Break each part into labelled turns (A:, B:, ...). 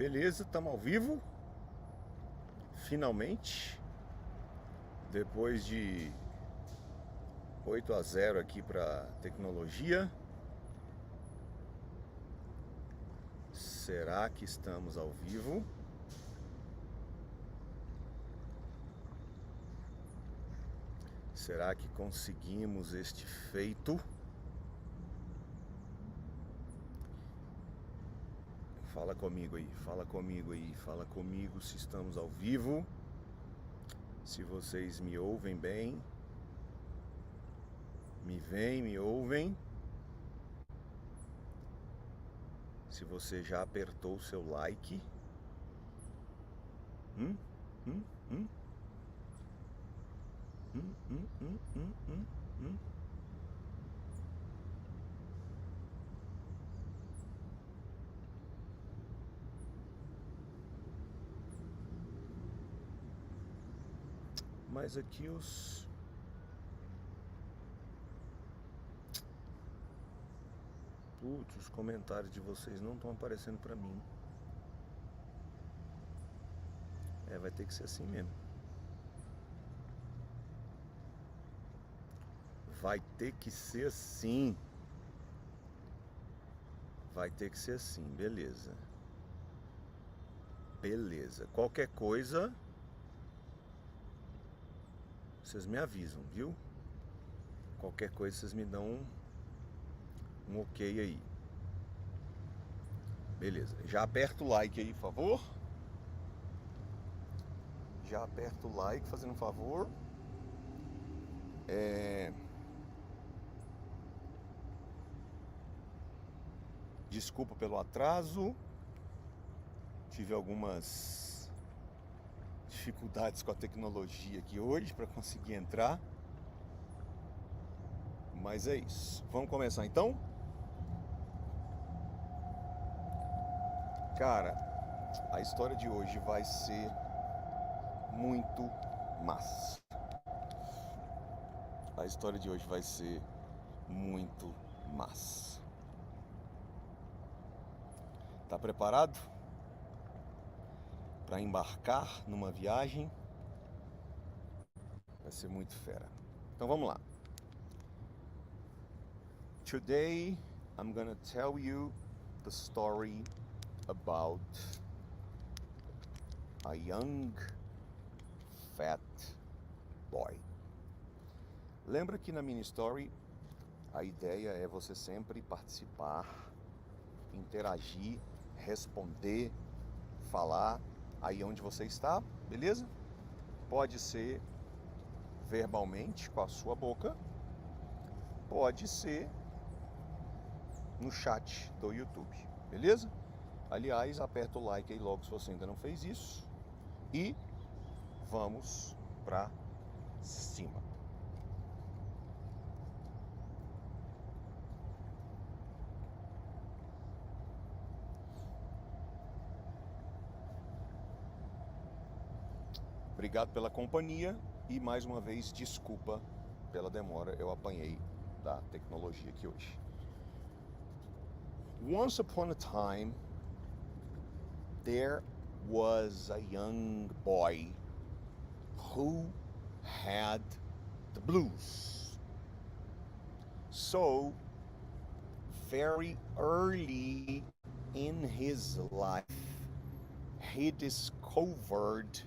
A: Beleza, estamos ao vivo. Finalmente. Depois de 8-0 aqui para tecnologia. Será que estamos ao vivo? Será que conseguimos este feito? Fala comigo aí, fala comigo aí, fala comigo se estamos ao vivo. Se vocês me ouvem bem, me veem, me ouvem. Se você já apertou o seu like. Hum, hum, hum. Hum, hum, hum, hum, hum, hum. Mas aqui os comentários de vocês não estão aparecendo pra mim. Vai ter que ser assim mesmo. Vai ter que ser assim. Vai ter que ser assim, beleza. Beleza. Qualquer coisa, vocês me avisam, viu? Qualquer coisa vocês me dão um ok aí. Beleza. Já aperta o like aí, por favor. Já aperta o like, fazendo um favor. Desculpa pelo atraso. Tive algumas dificuldades com a tecnologia aqui hoje para conseguir entrar. Mas é isso. Vamos começar então? Cara, a história de hoje vai ser muito massa. A história de hoje vai ser muito massa. Tá preparado para embarcar numa viagem? Vai ser muito fera. Então vamos lá. Today I'm gonna tell you the story about a young fat boy. Lembra que na mini story a ideia é você sempre participar, interagir, responder, falar aí onde você está, beleza? Pode ser verbalmente com a sua boca, pode ser no chat do YouTube, beleza? Aliás, aperta o like aí logo se você ainda não fez isso e vamos pra cima. Obrigado pela companhia e mais uma vez desculpa pela demora, eu apanhei da tecnologia aqui hoje. Once upon a time, there was a young boy who had the blues. So, very early in his life, he discovered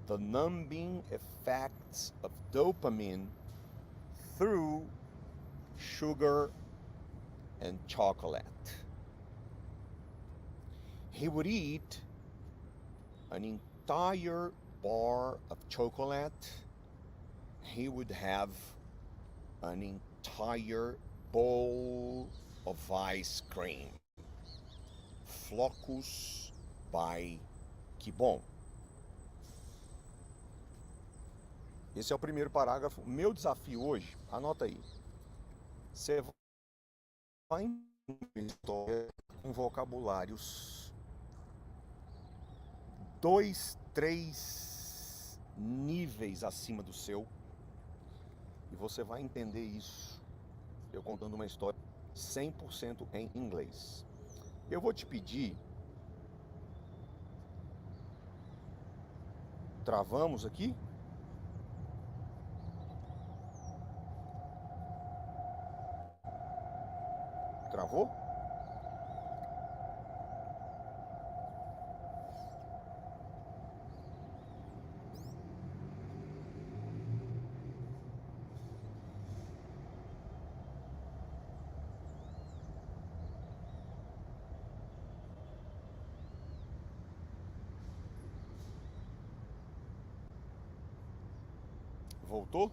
A: the numbing effects of dopamine through sugar and chocolate. He would eat an entire bar of chocolate. He would have an entire bowl of ice cream. Flocos by Que bom. Esse é o primeiro parágrafo. Meu desafio hoje, anota aí. Você vai em história com vocabulários 2, 3 níveis acima do seu. E você vai entender isso eu contando uma história 100% em inglês. Eu vou te pedir Travamos aqui? Travou? Voltou?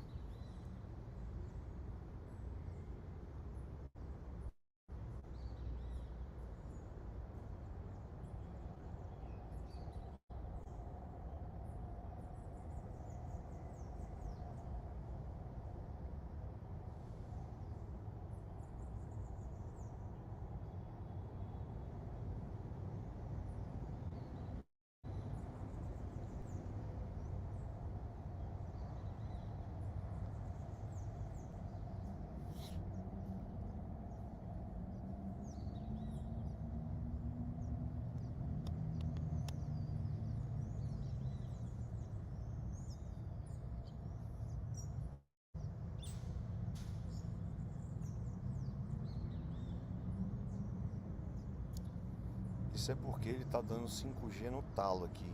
A: Isso é porque ele tá dando 5G no talo aqui.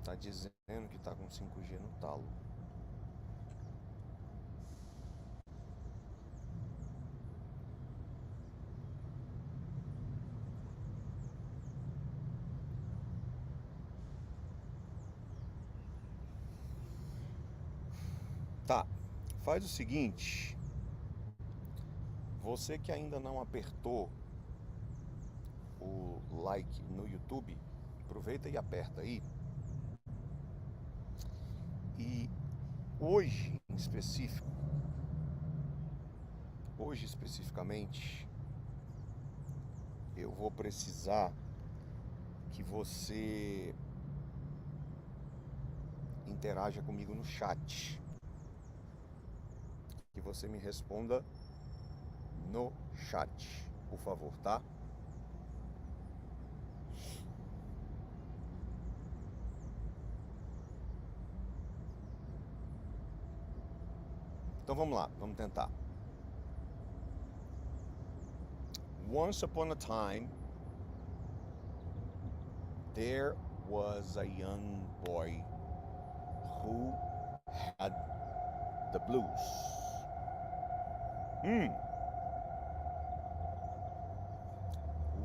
A: Tá dizendo que tá com 5G no talo. Tá, faz o seguinte. Você que ainda não apertou o like no YouTube, aproveita e aperta aí. E hoje em específico, hoje especificamente, eu vou precisar que você interaja comigo no chat. Que você me responda no chat, por favor, tá? Então vamos lá, vamos tentar. Once upon a time, there was a young boy who had the blues.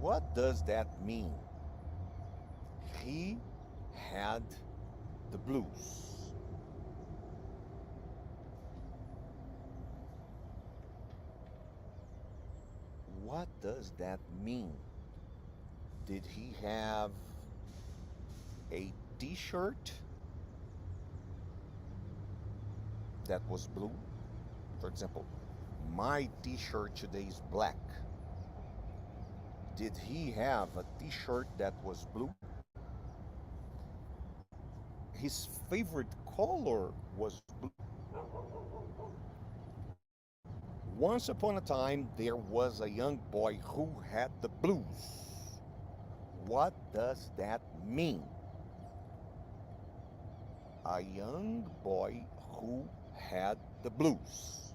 A: What does that mean? He had the blues. What does that mean? Did he have a t-shirt that was blue? For example, my t-shirt today is black. Did he have a t-shirt that was blue? His favorite color was blue. Once upon a time, there was a young boy who had the blues. What does that mean? A young boy who had the blues.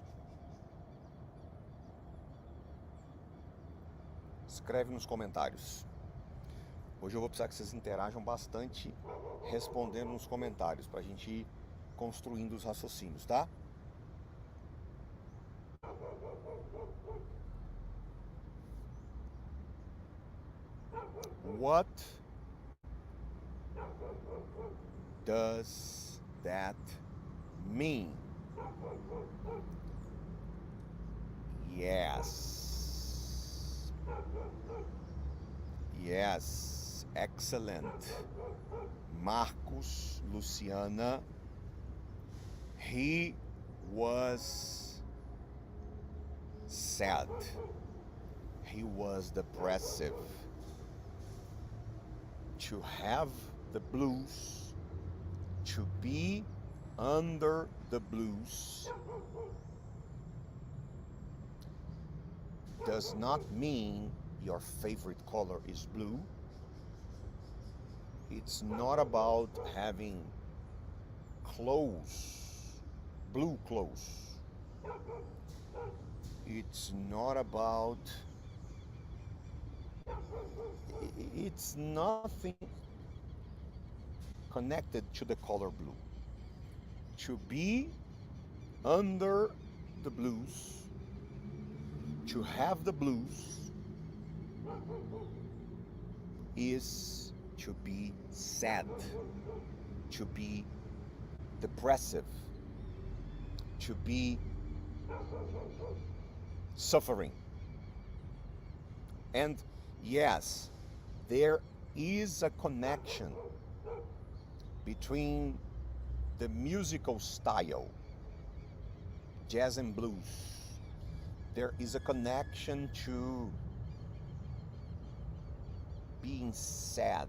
A: Escreve nos comentários. Hoje eu vou precisar que vocês interajam bastante respondendo nos comentários para a gente ir construindo os raciocínios, tá? What does that mean? Yes. Yes. Excellent. Marcos, Luciana. He was sad. He was depressive. To have the blues, to be under the blues, does not mean your favorite color is blue. It's not about having clothes, blue clothes. It's not about, it's nothing connected to the color blue. To be under the blues, to have the blues, is to be sad, to be depressive, to be suffering. And yes, there is a connection between the musical style, jazz and blues. There is a connection to being sad,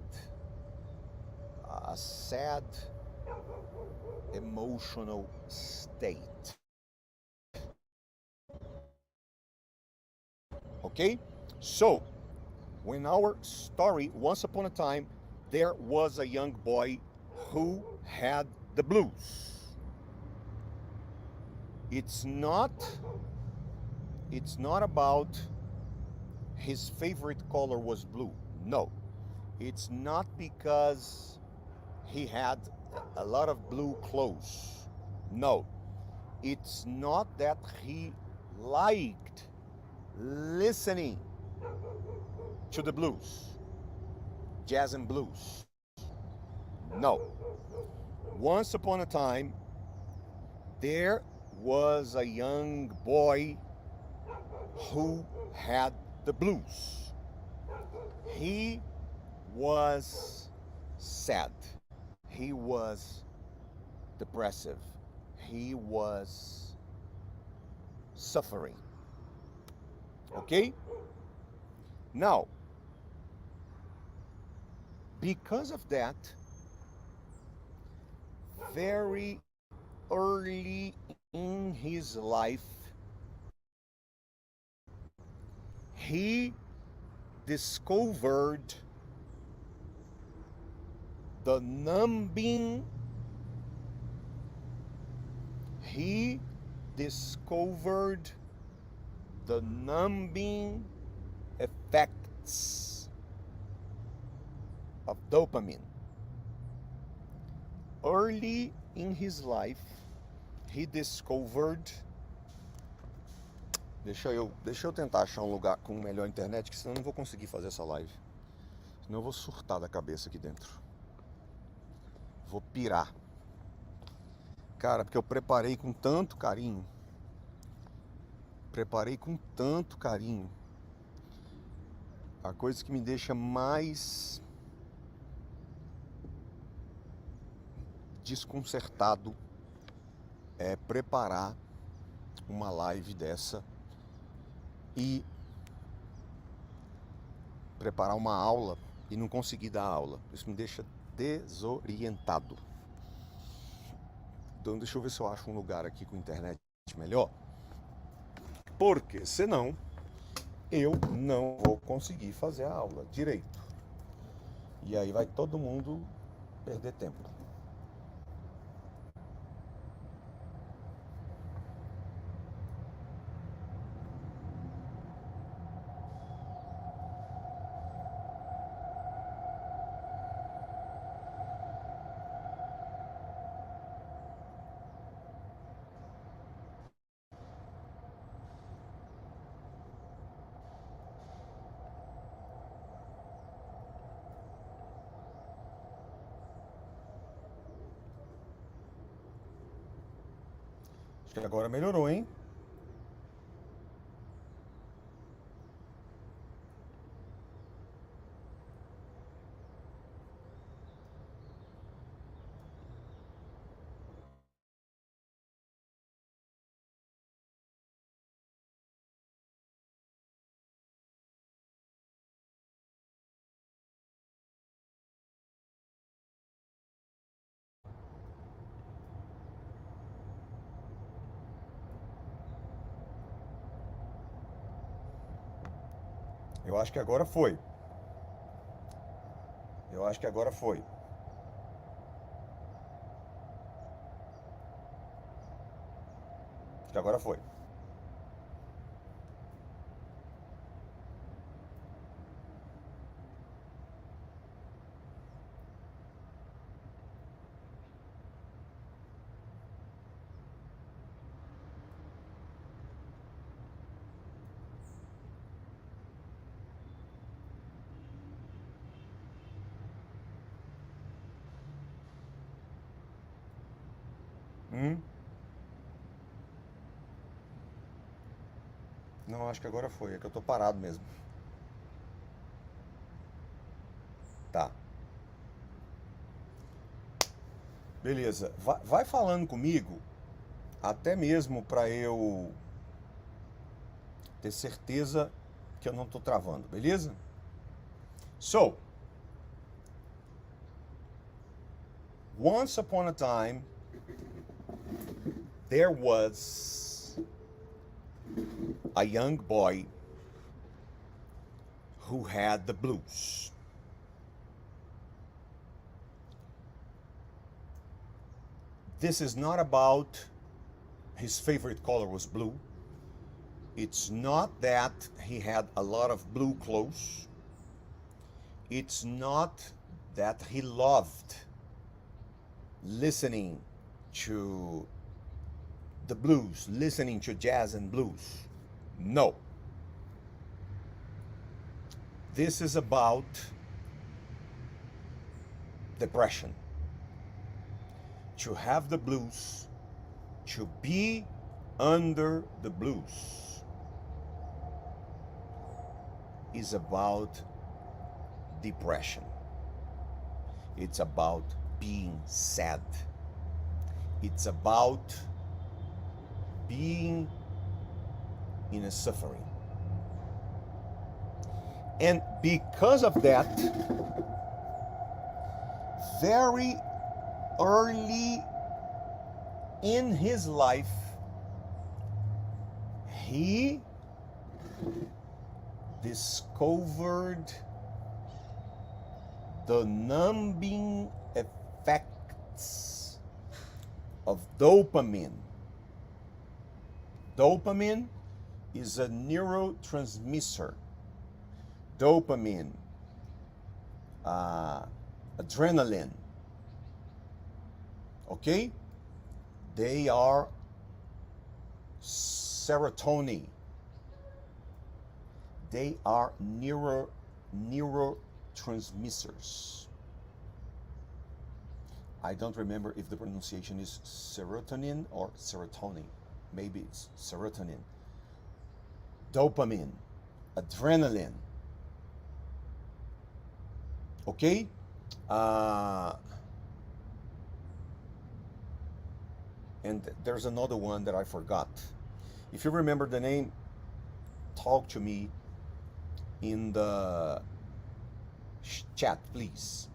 A: a sad emotional state. Okay? So, when our story, once upon a time, there was a young boy who had the blues. It's not about his favorite color was blue. No. It's not because he had a lot of blue clothes. No. It's not that he liked listening to the blues, jazz and blues. No. Once upon a time, there was a young boy who had the blues. He was sad. He was depressive. He was suffering. Okay? Now, because of that, very early in his life, he discovered the numbing. He discovered the numbing effects of dopamine. Early in his life, he discovered. Deixa eu tentar achar um lugar com melhor internet, que senão eu não vou conseguir fazer essa live. Senão eu vou surtar da cabeça aqui dentro. Vou pirar. Cara, porque eu preparei com tanto carinho. A coisa que me deixa mais desconcertado é preparar uma live dessa e preparar uma aula e não conseguir dar aula. Isso me deixa desorientado. Então deixa eu ver se eu acho um lugar aqui com internet melhor. Porque senão eu não vou conseguir fazer a aula direito. E aí vai todo mundo perder tempo. Acho que agora melhorou, hein? Eu acho que agora foi. Eu acho que agora foi. Acho que agora foi. Não, acho que agora foi. É que eu tô parado mesmo. Tá. Beleza. Vai falando comigo, até mesmo para eu ter certeza que eu não tô travando, beleza? So, once upon a time, there was a young boy who had the blues. This is not about his favorite color was blue. It's not that he had a lot of blue clothes. It's not that he loved listening to the blues, listening to jazz and blues. No. This is about depression. To have the blues, to be under the blues, is about depression. It's about being sad. It's about being in a suffering. And because of that, very early in his life, he discovered the numbing effects of dopamine. Dopamine is a neurotransmitter. Dopamine, adrenaline, okay? They are serotonin. They are neurotransmitters. I don't remember if the pronunciation is serotonin or serotonin. Maybe it's serotonin. Dopamine, adrenaline. Okay? And there's another one that I forgot. If you remember the name, talk to me in the chat, please.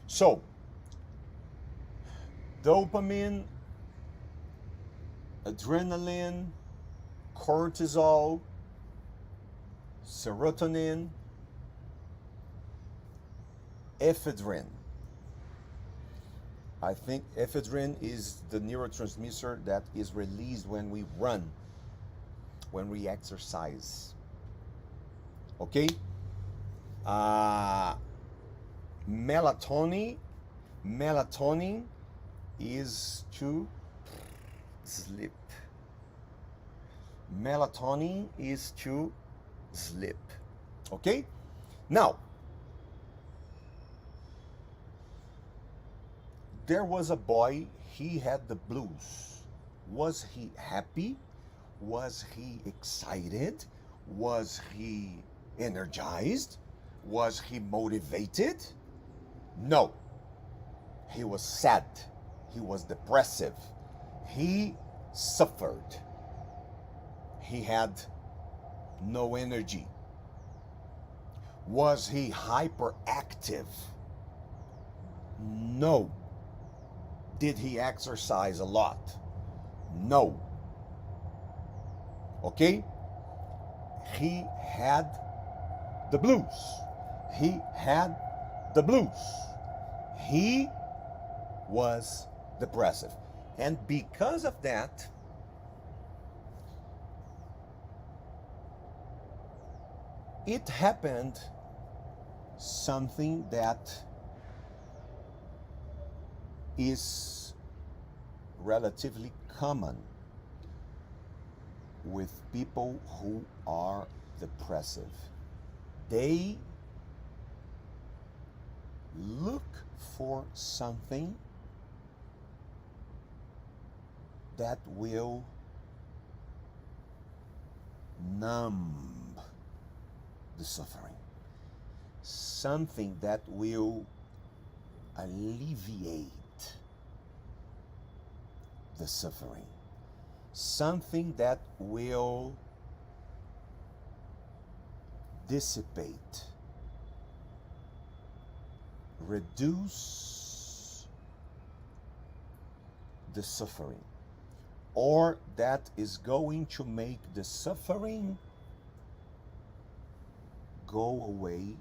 A: So, dopamine, adrenaline, cortisol, serotonin, ephedrine. I think ephedrine is the neurotransmitter that is released when we run, when we exercise. Okay? Melatonin is to sleep. Melatonin is to sleep. Okay? Now, there was a boy, he had the blues. Was he happy? Was he excited? Was he energized? Was he motivated? No. He was sad. He was depressive. He suffered. He had no energy. Was he hyperactive? No. Did he exercise a lot? No. Okay? He had the blues. He had the blues. He was depressive. And because of that, it happened something that is relatively common with people who are depressive. They look for something that will numb the suffering, something that will alleviate the suffering, something that will dissipate, reduce the suffering, or that is going to make the suffering go away,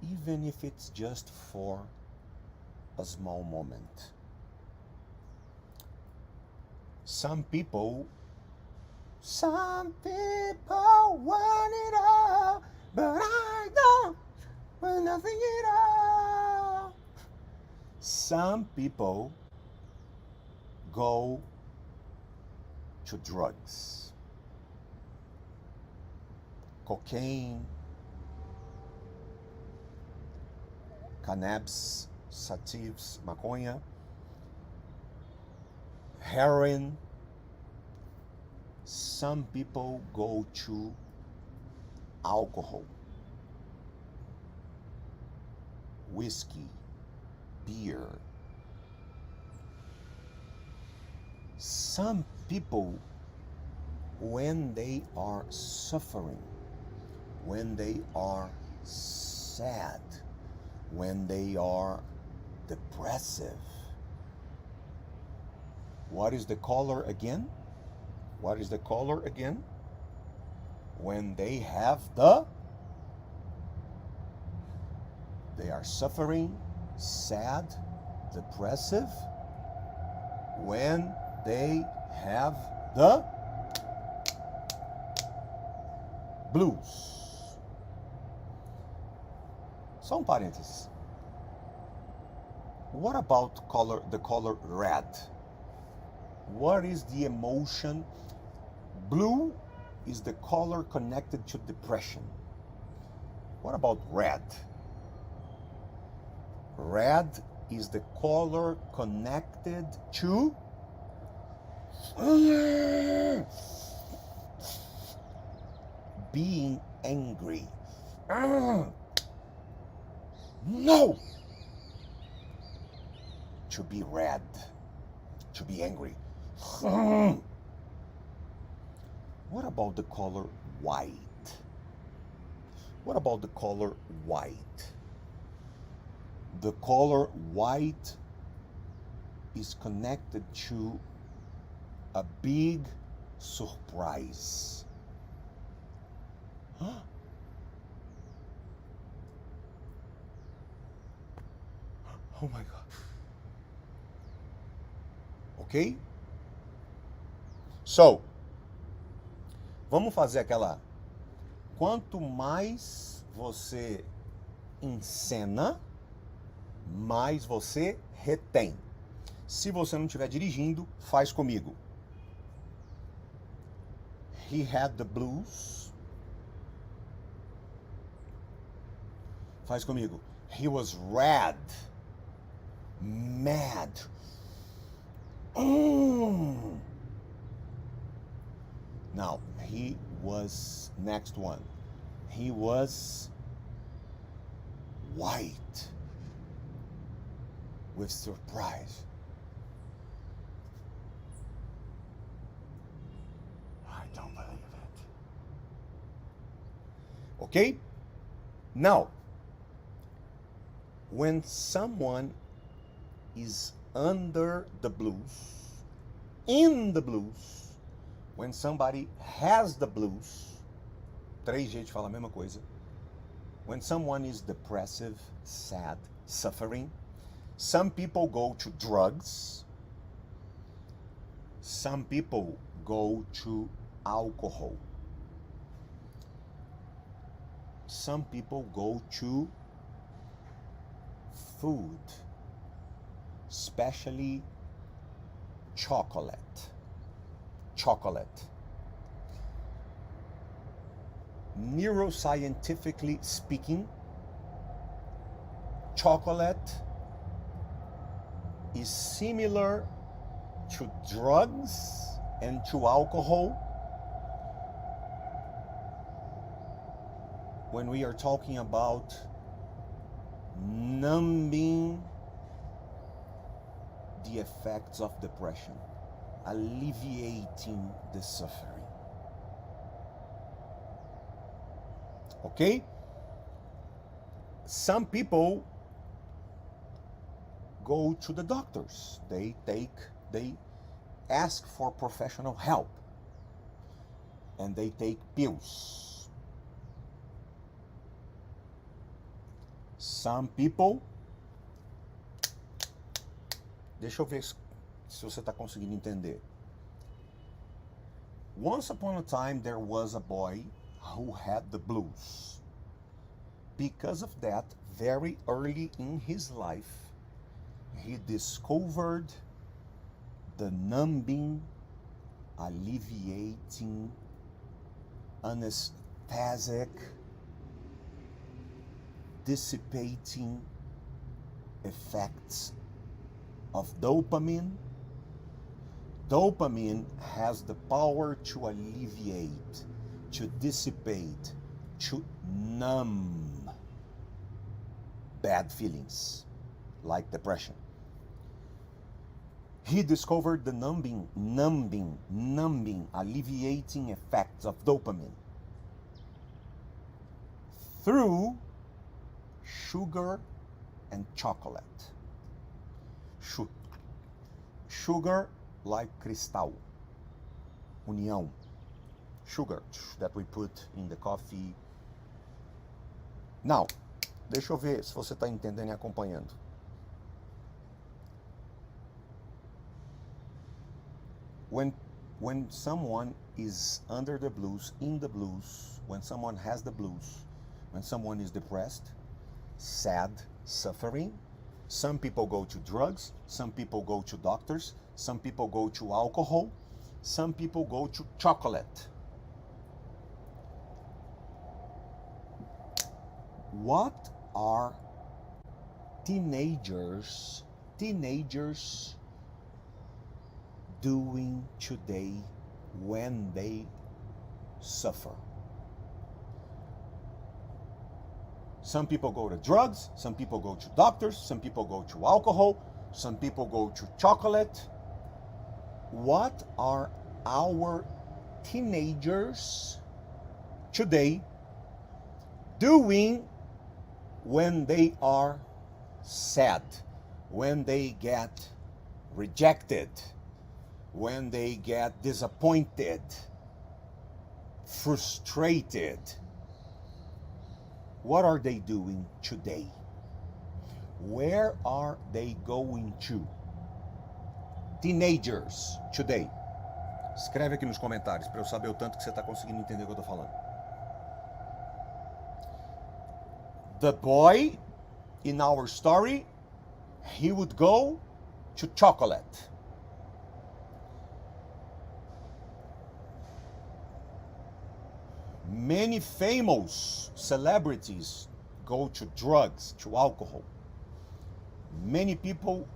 A: even if it's just for a small moment. Some people want it all, but I don't want nothing at all. Some people go to drugs, cocaine, cannabis, sativos, maconha, heroin. Some people go to alcohol, whiskey, beer. Some people, when they are suffering, when they are sad, when they are depressive, what is the color again? What is the color again? When they have they are suffering, sad, depressive, when they have the blues. Só parênteses. What about the color red? What is the emotion? Blue is the color connected to depression. What about red? Red is the color connected to being angry. No! To be red, to be angry. What about the color white? What about the color white? The color white is connected to a big surprise. Oh my God. Ok? So, vamos fazer aquela. Quanto mais você encena, mais você retém. Se você não estiver dirigindo, faz comigo. He had the blues. Faz comigo. He was red. Mad. Now, he was, next one. He was white with surprise. I don't believe it. Okay? Now, when someone is under the blues, in the blues, when somebody has the blues, 3 jeitos de falar a mesma coisa. When someone is depressive, sad, suffering, some people go to drugs. Some people go to alcohol. Some people go to food, especially chocolate. Chocolate. Neuroscientifically speaking, chocolate is similar to drugs and to alcohol when we are talking about numbing the effects of depression, alleviating the suffering. Okay? Some people go to the doctors. They ask for professional help. And they take pills. Some people... Deixa eu ver se você está conseguindo entender. Once upon a time, there was a boy who had the blues. Because of that, very early in his life, he discovered the numbing, alleviating, anesthetic, dissipating effects of dopamine. Dopamine has the power to alleviate, to dissipate, to numb bad feelings like depression. He discovered the numbing, alleviating effects of dopamine through sugar and chocolate. Sugar like cristal, união. Sugar that we put in the coffee. Now, deixa eu ver se você está entendendo e acompanhando. When someone is under the blues, in the blues, when someone has the blues, when someone is depressed, sad, suffering, some people go to drugs, some people go to doctors, some people go to alcohol, some people go to chocolate. What are teenagers doing today when they suffer? Some people go to drugs, some people go to doctors, some people go to alcohol, some people go to chocolate. What are our teenagers today doing when they are sad, when they get rejected, when they get disappointed, frustrated? What are they doing today? Where are they going to? Teenagers today. Escreve aqui nos comentários para eu saber o tanto que você está conseguindo entender o que eu estou falando. The boy in our story, he would go to chocolate. Many famous celebrities go to drugs, to alcohol. Many people,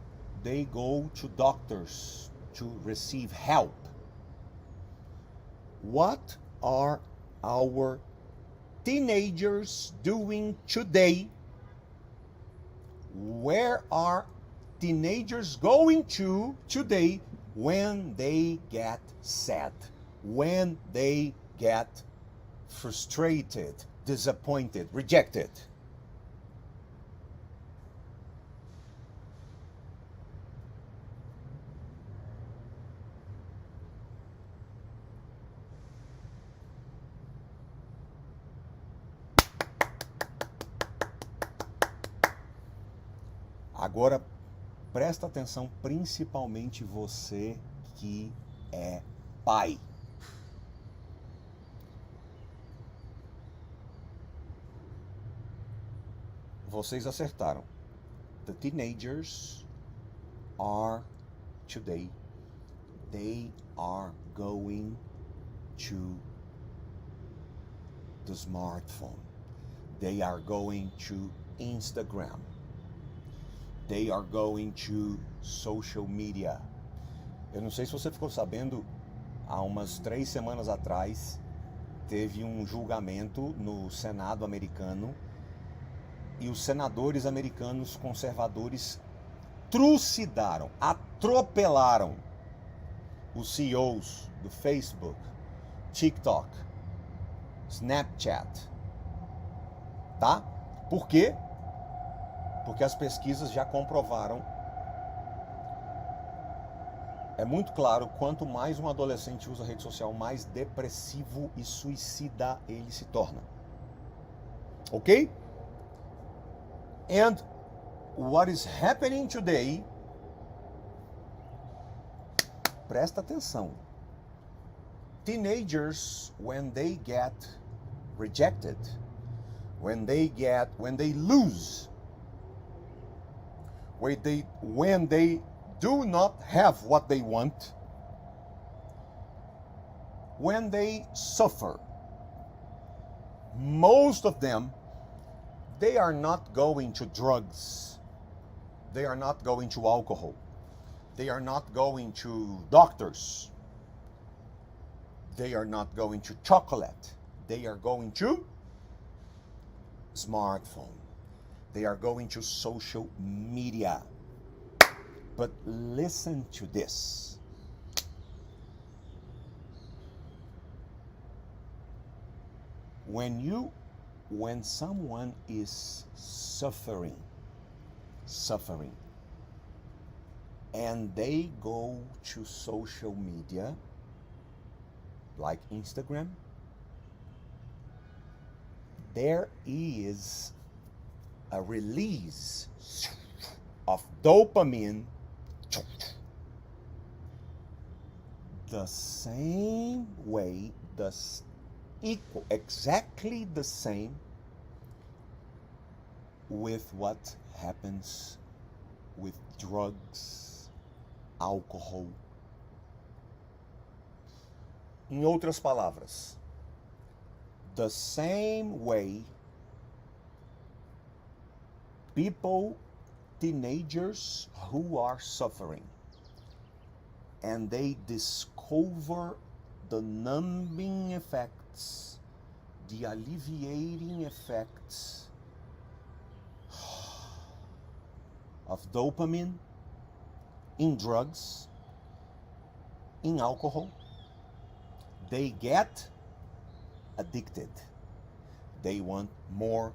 A: they go to doctors to receive help. What are our teenagers doing today? Where are teenagers going to today when they get sad, when they get frustrated, disappointed, rejected? Agora, presta atenção, principalmente você que é pai. Vocês acertaram. The teenagers are today, they are going to the smartphone. They are going to Instagram. They are going to social media. Eu não sei se você ficou sabendo, há umas 3 semanas atrás, teve um julgamento no Senado americano e os senadores americanos conservadores trucidaram, atropelaram os CEOs do Facebook, TikTok, Snapchat. Tá? Por quê? Porque as pesquisas já comprovaram. É muito claro, quanto mais um adolescente usa a rede social, mais depressivo e suicida ele se torna. Ok? And what is happening today, presta atenção. Teenagers, when they get rejected, when they lose, when they do not have what they want, when they suffer, most of them, they are not going to drugs, they are not going to alcohol, they are not going to doctors, they are not going to chocolate, they are going to smartphone, they are going to social media. But listen to this. When someone is suffering, and they go to social media, like Instagram, there is a release of dopamine, the same way, exactly the same with what happens with drugs, alcohol. Em outras palavras, the same way teenagers who are suffering, and they discover the numbing effects, the alleviating effects of dopamine in drugs, in alcohol, they get addicted. They want more.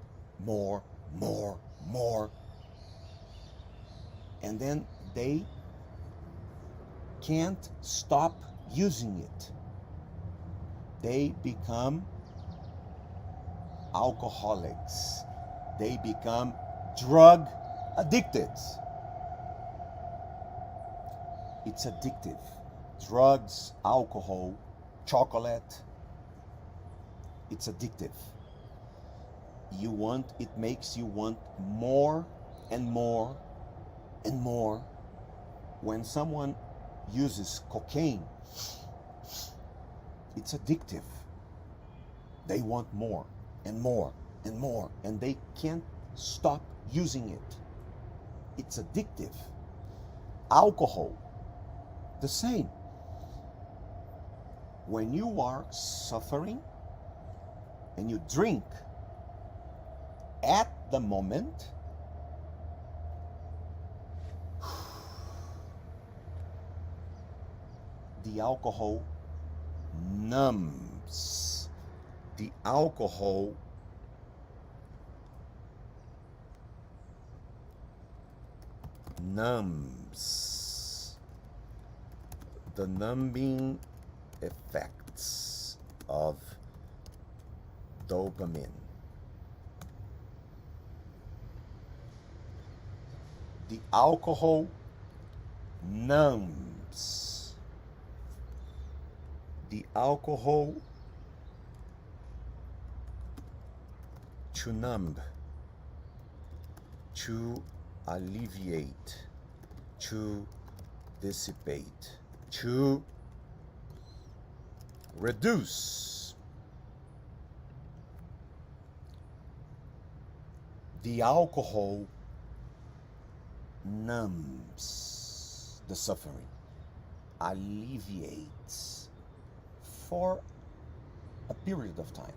A: And then they can't stop using it. They become alcoholics. They become drug addicted. It's addictive. Drugs, alcohol, chocolate. It's addictive. It makes you want more and more and more. When someone uses cocaine, it's addictive. They want more and more and more, and they can't stop using it. It's addictive. Alcohol, the same. When you are suffering and you drink at the moment, the alcohol numbs. The alcohol numbs. The numbing effects of dopamine. The alcohol numbs. The alcohol, to numb, to alleviate, to dissipate, to reduce. The alcohol numbs the suffering, alleviates for a period of time,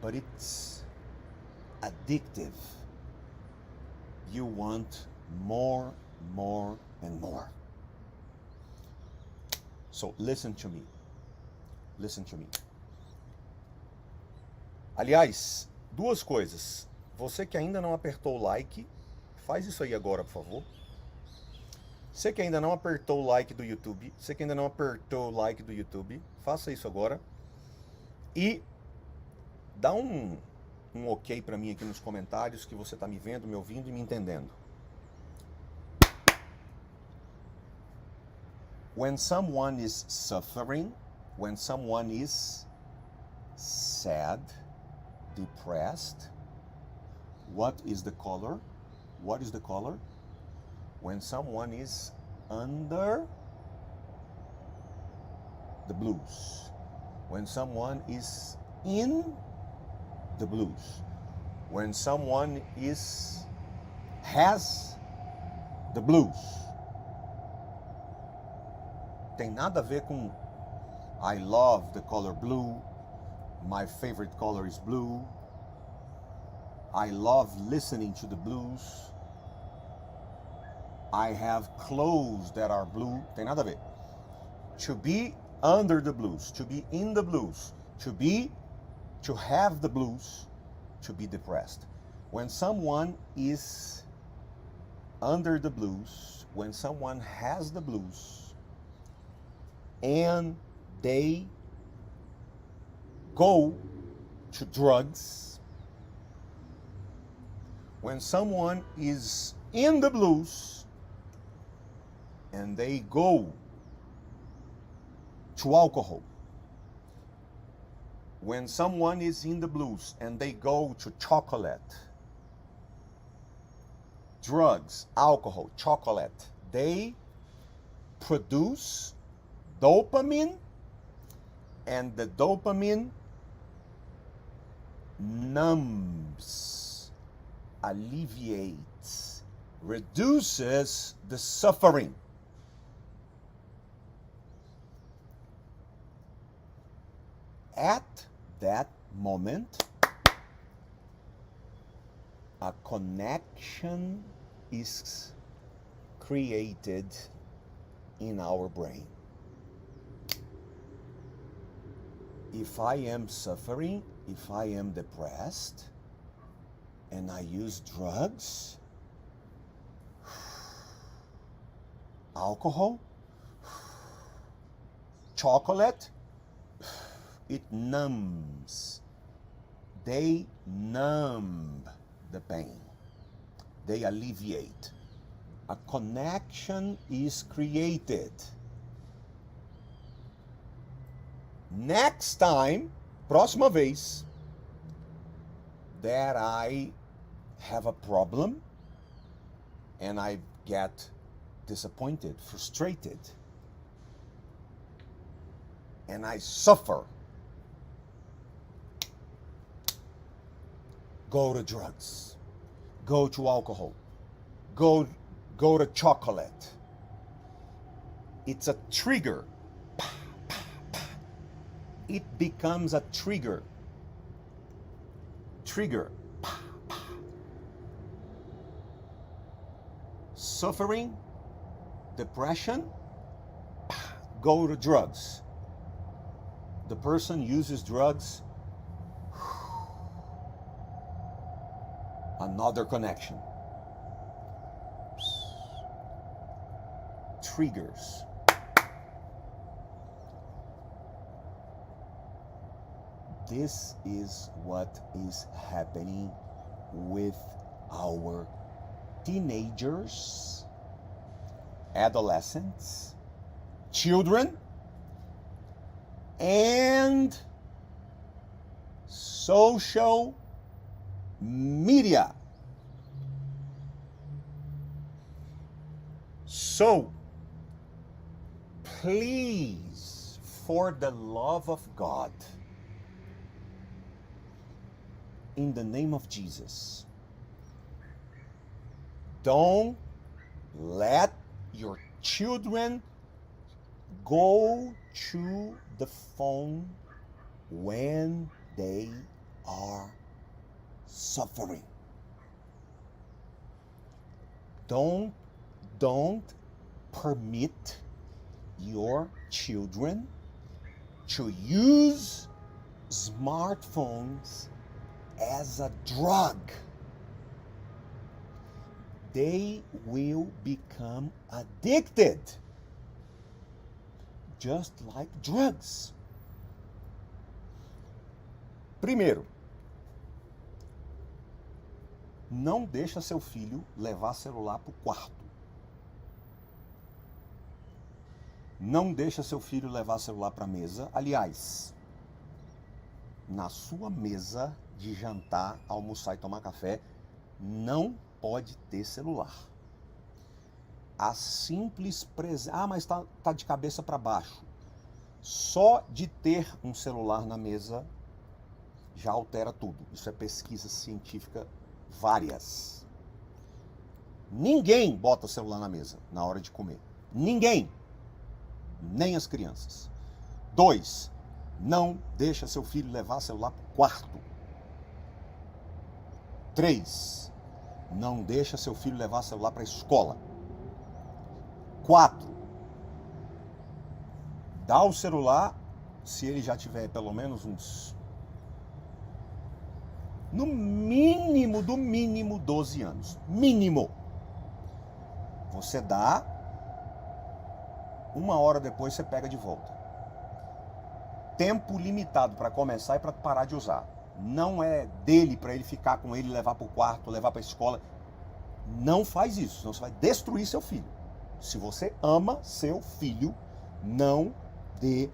A: but it's addictive. You want more, and more. So listen to me. Listen to me. Aliás, duas coisas. Você que ainda não apertou o like, faz isso aí agora, por favor. Você que ainda não apertou o like do YouTube, você que ainda não apertou o like do YouTube, faça isso agora. E dá um ok pra mim aqui nos comentários que você tá me vendo, me ouvindo e me entendendo. When someone is suffering, when someone is sad, depressed, what is the color? What is the color? When someone is under the blues. When someone is in the blues. When someone has the blues. Tem nada a ver com I love the color blue, my favorite color is blue, I love listening to the blues, I have clothes that are blue. Tem nada a ver. To be under the blues, to be in the blues, to have the blues, to be depressed. When someone is under the blues, when someone has the blues, and they go to drugs, when someone is in the blues and they go to alcohol, when someone is in the blues and they go to chocolate, drugs, alcohol, chocolate, they produce dopamine, and the dopamine numbs, alleviates, reduces the suffering. At that moment, a connection is created in our brain. If I am suffering, if I am depressed, and I use drugs, alcohol, chocolate, it numbs. They numb the pain. They alleviate. A connection is created. Next time, próxima vez, that I have a problem and I get disappointed, frustrated, and I suffer, go to drugs, go to alcohol, go to chocolate. It's a trigger. It becomes a trigger. Trigger. Suffering, depression, go to drugs. The person uses drugs, another connection. Triggers. This is what is happening with our teenagers, adolescents, children, and social media. So, please, for the love of God, in the name of Jesus, don't let your children go to the phone when they are suffering. Don't permit your children to use smartphones as a drug. They will become addicted, just like drugs. Primeiro, não deixa seu filho levar celular para o quarto. Não deixa seu filho levar celular para a mesa. Aliás, na sua mesa de jantar, almoçar e tomar café, não pode ter celular. A simples presença... Ah, mas tá de cabeça para baixo. Só de ter um celular na mesa já altera tudo. Isso é pesquisa científica várias. Ninguém bota celular na mesa na hora de comer. Ninguém. Nem as crianças. 2, não deixa seu filho levar celular para o quarto. 3, não deixa seu filho levar celular para a escola. 4, dá o celular se ele já tiver pelo menos uns, no mínimo, do mínimo 12 anos. Mínimo. Você dá, 1 hora depois você pega de volta. Tempo limitado para começar e para parar de usar. Não é dele para ele ficar com ele, levar para o quarto, levar para a escola. Não faz isso, senão você vai destruir seu filho. Se você ama seu filho, não dê...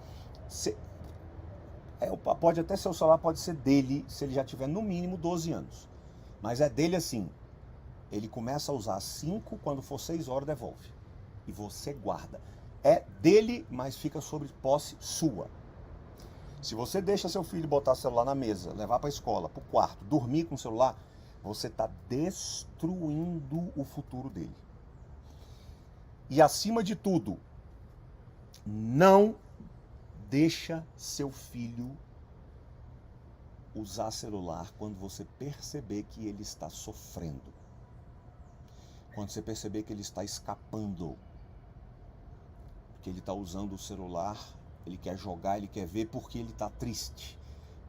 A: pode até ser o celular, pode ser dele, se ele já tiver no mínimo 12 anos. Mas é dele assim. Ele começa a usar 5, quando for 6 horas devolve. E você guarda. É dele, mas fica sob posse sua. Se você deixa seu filho botar o celular na mesa, levar para a escola, para o quarto, dormir com o celular, você está destruindo o futuro dele. E acima de tudo, não deixa seu filho usar celular quando você perceber que ele está sofrendo. Quando você perceber que ele está escapando. Que ele está usando o celular, ele quer jogar, ele quer ver porque ele está triste,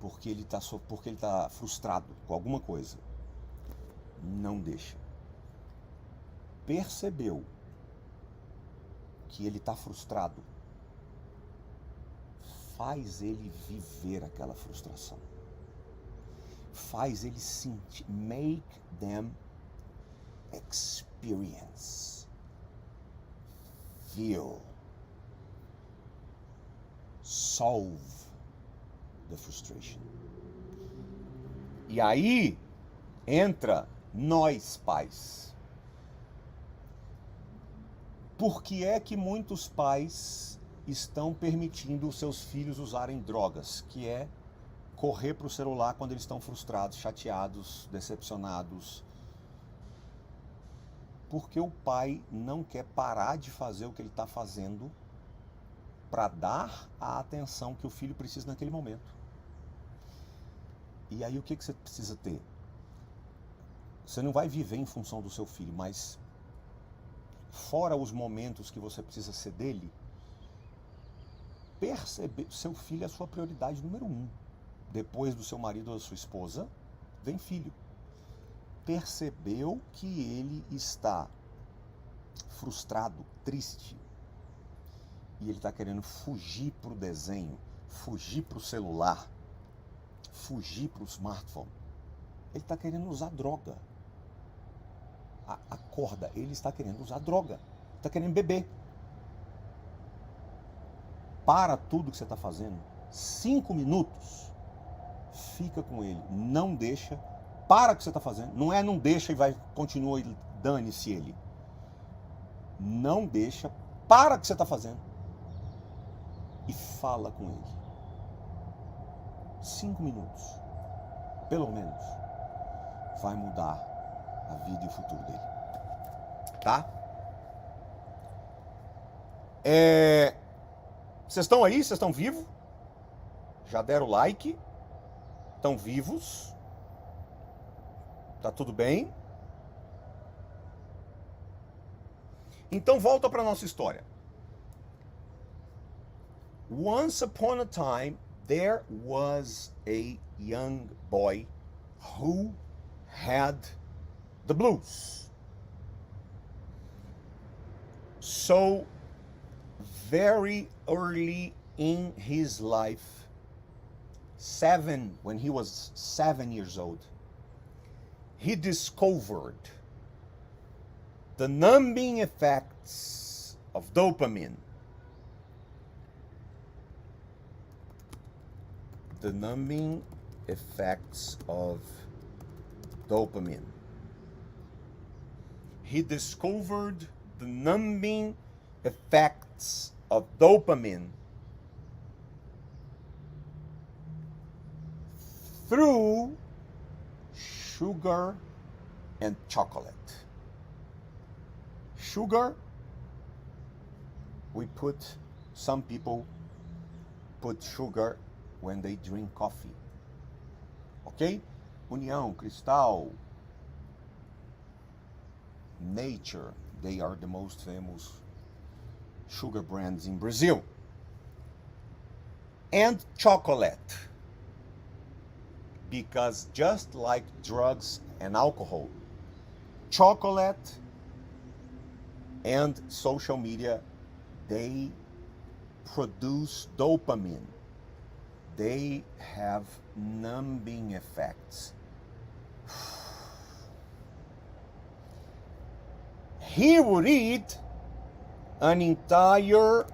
A: porque ele está frustrado com alguma coisa. Não deixa. Percebeu que ele está frustrado, faz ele viver aquela frustração. Faz ele sentir, make them experience, feel, solve the frustration. E aí entra nós, pais. Por que é que muitos pais estão permitindo os seus filhos usarem drogas? Que é correr para o celular quando eles estão frustrados, chateados, decepcionados. Porque o pai não quer parar de fazer o que ele está fazendo para dar a atenção que o filho precisa naquele momento. E aí o que você precisa ter? Você não vai viver em função do seu filho, mas fora os momentos que você precisa ser dele, perceber, seu filho é a sua prioridade número 1. Depois do seu marido ou da sua esposa, vem filho. Percebeu que ele está frustrado, triste, e ele está querendo fugir para o desenho, fugir para o celular, fugir para o smartphone. Ele está querendo usar droga.
B: acorda, ele está querendo usar droga, está querendo beber. Para tudo que você está fazendo, 5 minutos, fica com ele, não deixa, para o que você está fazendo, não deixa e vai, continua e dane-se ele. Não deixa, para o que você está fazendo e fala com ele. 5 minutos, pelo menos, vai mudar a vida e o futuro dele. Tá? Vocês estão aí? Vocês estão vivos? Já deram like? Estão vivos? Tá tudo bem? Então volta para nossa história. Once upon a time, there was a young boy who had the blues. So, very early in his life, when he was 7 years old, he discovered the numbing effects of dopamine. The numbing effects of dopamine. He discovered the numbing effects of dopamine through sugar and chocolate. Sugar, some people put sugar when they drink coffee. Ok? União, Cristal, Nature, they are the most famous sugar brands in Brazil. And chocolate, because just like drugs and alcohol, chocolate and social media, they produce dopamine. They have numbing effects. He would eat an entire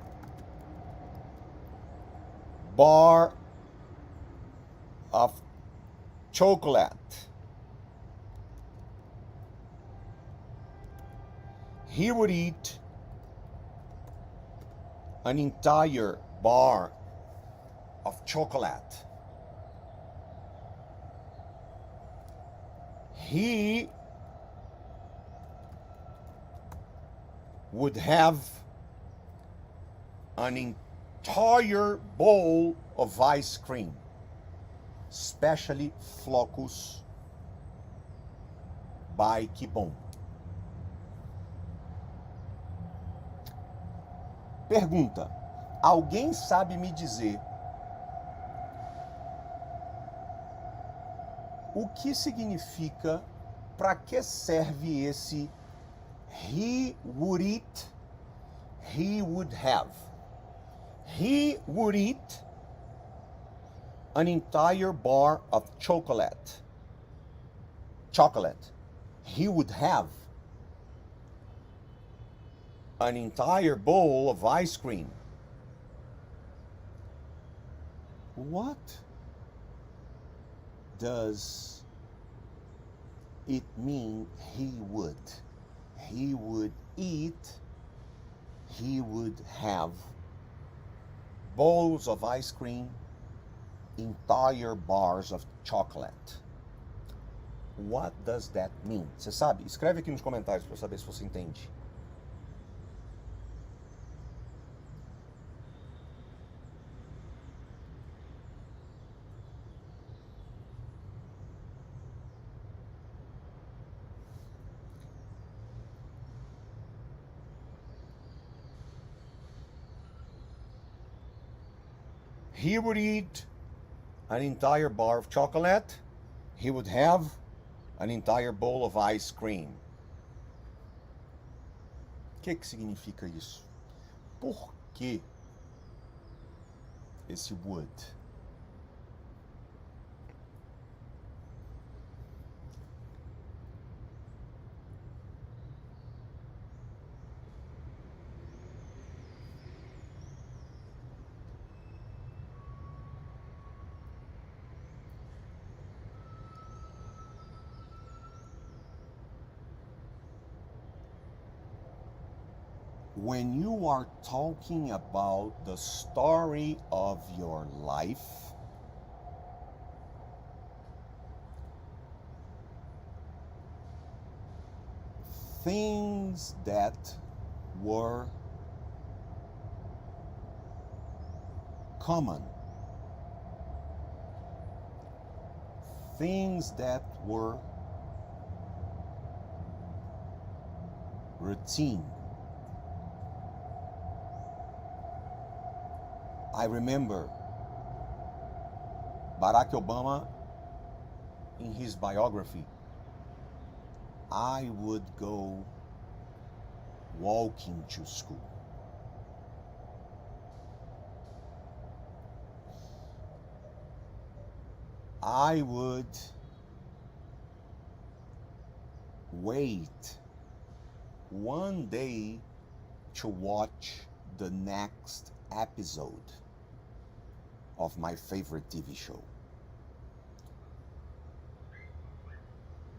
B: bar of chocolate. He would eat an entire bar of chocolate. He would have an entire bowl of ice cream, especially Flocos by Que Bom. Pergunta: alguém sabe me dizer o que significa, para que serve esse he would eat, he would have? He would eat an entire bar of chocolate. Chocolate. He would have an entire bowl of ice cream. What does it mean he would? He would eat, he would have bowls of ice cream, entire bars of chocolate. What does that mean? Você sabe? Escreve aqui nos comentários para eu saber se você entende. He would eat an entire bar of chocolate. He would have an entire bowl of ice cream. O que significa isso? Por que esse would? when you are talking about the story of your life, things that were common, things that were routine. I remember Barack Obama in his biography. I would go walking to school. I would wait one day to watch the next episode of my favorite TV show.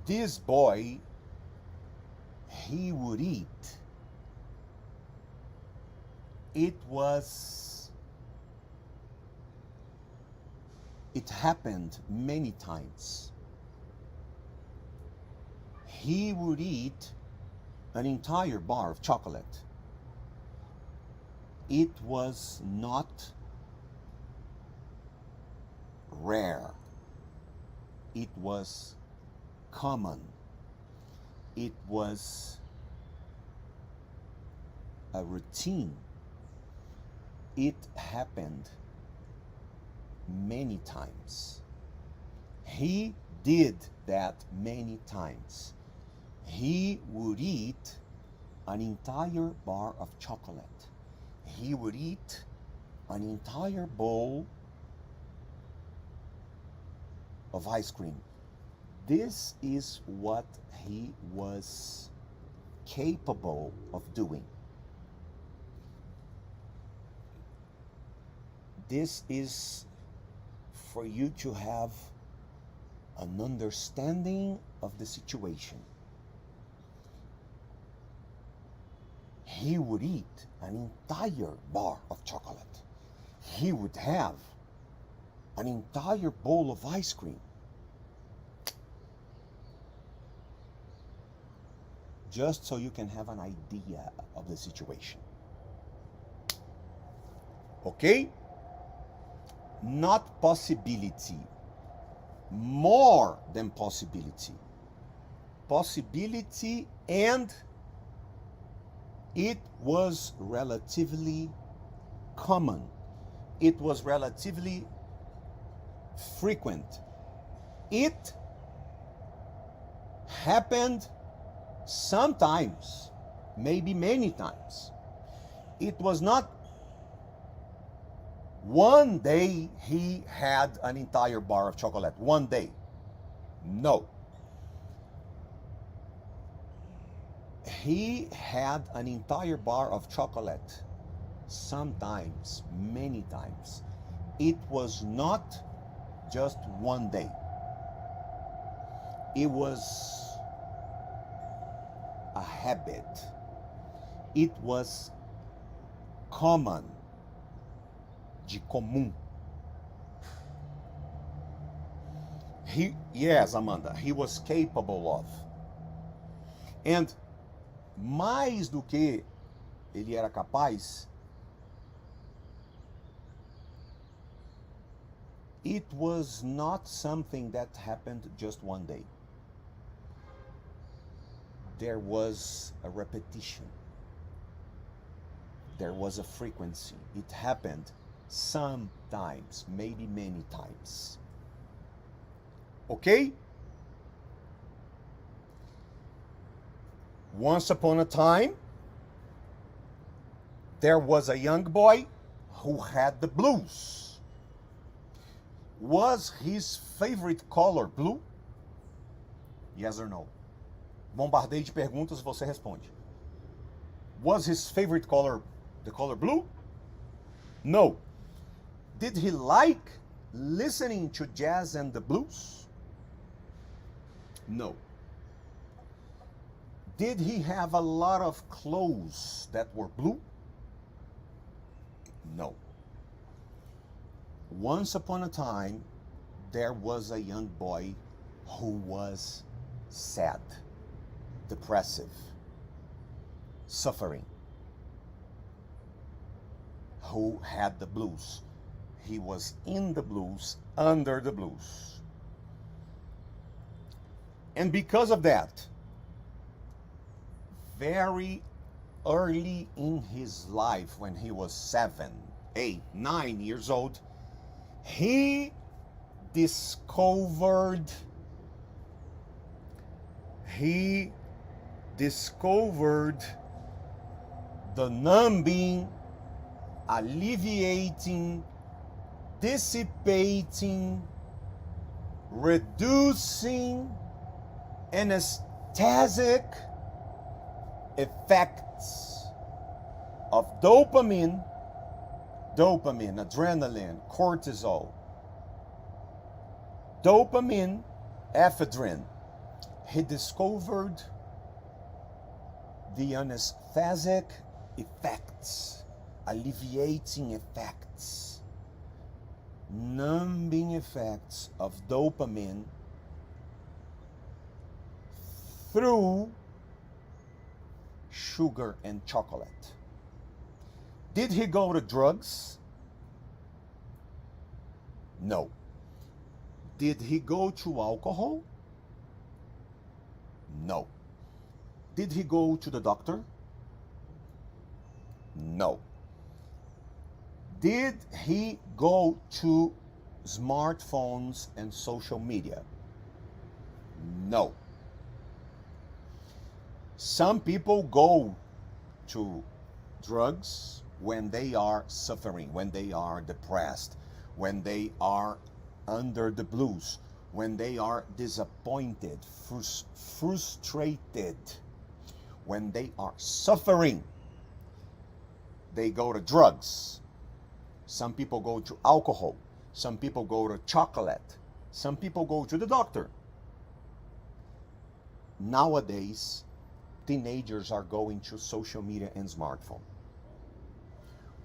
B: This boy, he would eat. It happened many times. He would eat an entire bar of chocolate. It was not rare. It was common. It was a routine. It happened many times. He did that many times. He would eat an entire bar of chocolate. He would eat an entire bowl of ice cream. This is what he was capable of doing. This is for you to have an understanding of the situation. He would eat an entire bar of chocolate. He would have an entire bowl of ice cream. Just so you can have an idea of the situation. Okay? Not possibility. More than possibility. Possibility, and it was relatively common. It was relatively frequent. It happened sometimes, maybe many times. It was not one day he had an entire bar of chocolate. One day. No. He had an entire bar of chocolate sometimes, many times. It was not just one day. It was a habit. It was common, de comum. Yes, Amanda, he was capable of. And mais do que ele era capaz, it was not something that happened just one day. There was a repetition. There was a frequency. It happened sometimes, maybe many times. Okay? Once upon a time, there was a young boy who had the blues. Was his favorite color blue? Yes or no? Bombardeio de perguntas, você responde. Was his favorite color the color blue? No. Did he like listening to jazz and the blues? No. Did he have a lot of clothes that were blue? No. Once upon a time, there was a young boy who was sad, depressive, suffering, who had the blues. He was in the blues, under the blues. And because of that, very early in his life, when he was 7, 8, 9 years old, he discovered the numbing, alleviating, dissipating, reducing, anesthetic effects of dopamine, adrenaline, cortisol, dopamine, ephedrine. He discovered the anesthetic effects, alleviating effects, numbing effects of dopamine through sugar and chocolate. Did he go to drugs? No. Did he go to alcohol? No. Did he go to the doctor? No. Did he go to smartphones and social media? No. Some people go to drugs when they are suffering, when they are depressed, when they are under the blues, when they are disappointed, frustrated, when they are suffering. They go to drugs. Some people go to alcohol. Some people go to chocolate. Some people go to the doctor. Nowadays, teenagers are going to social media and smartphone.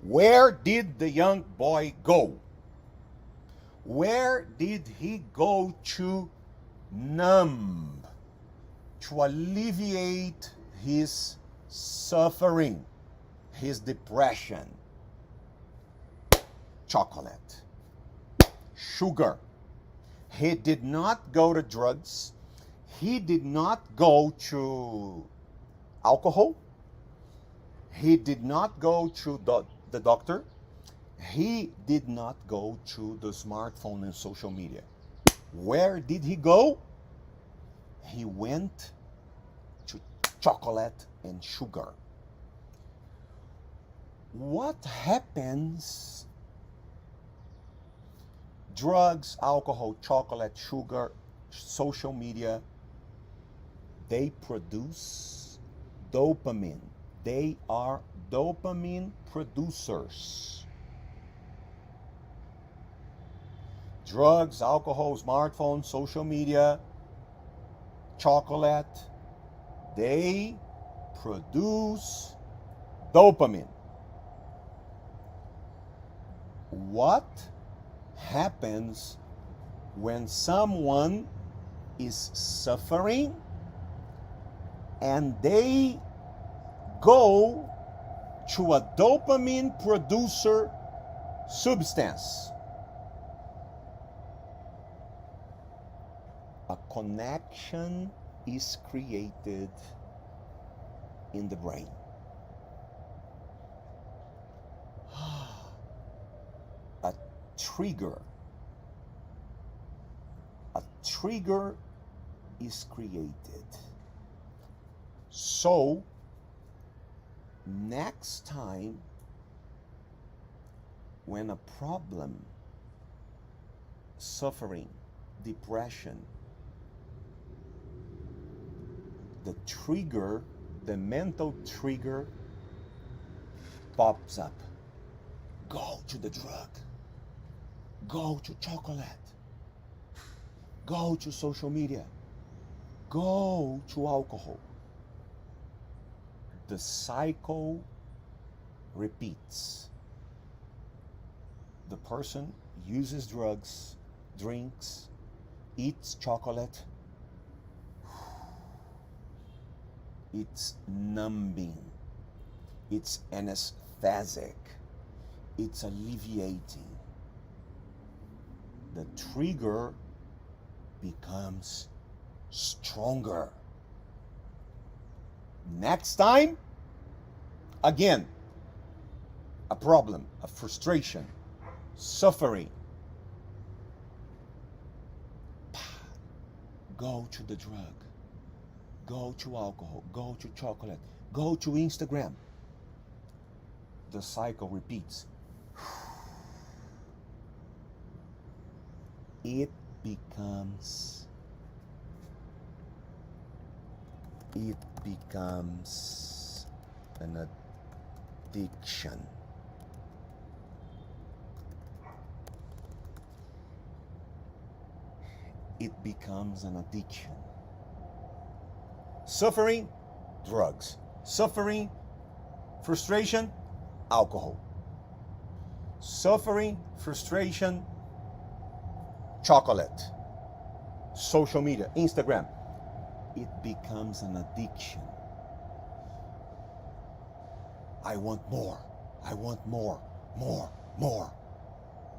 B: Where did the young boy go? Where did he go to numb, to alleviate his suffering, his depression? Chocolate, sugar. He did not go to drugs. He did not go to alcohol. He did not go to the doctor. He did not go to the smartphone and social media. Where did he go? He went to chocolate and sugar. What happens? Drugs, alcohol, chocolate, sugar, social media, they produce dopamine. They are dopamine producers. Drugs, alcohol, smartphone, social media, chocolate, they produce dopamine. What happens when someone is suffering and they go to a dopamine producer substance? A connection is created in the brain. A trigger is created. So next time when a problem, suffering, depression, the trigger, the mental trigger pops up, go to the drug, go to chocolate, go to social media, go to alcohol, The cycle repeats. The person uses drugs, drinks, eats chocolate. It's numbing. It's anesthetic. It's alleviating. The trigger becomes stronger. Next time, again, a problem, a frustration, suffering. Go to the drug. Go to alcohol. Go to chocolate. Go to Instagram. The cycle repeats. It becomes an addiction. It becomes an addiction. Suffering, drugs. Suffering, frustration, alcohol. Suffering, frustration, chocolate. Social media, Instagram. It becomes an addiction. I want more. I want more, more, more.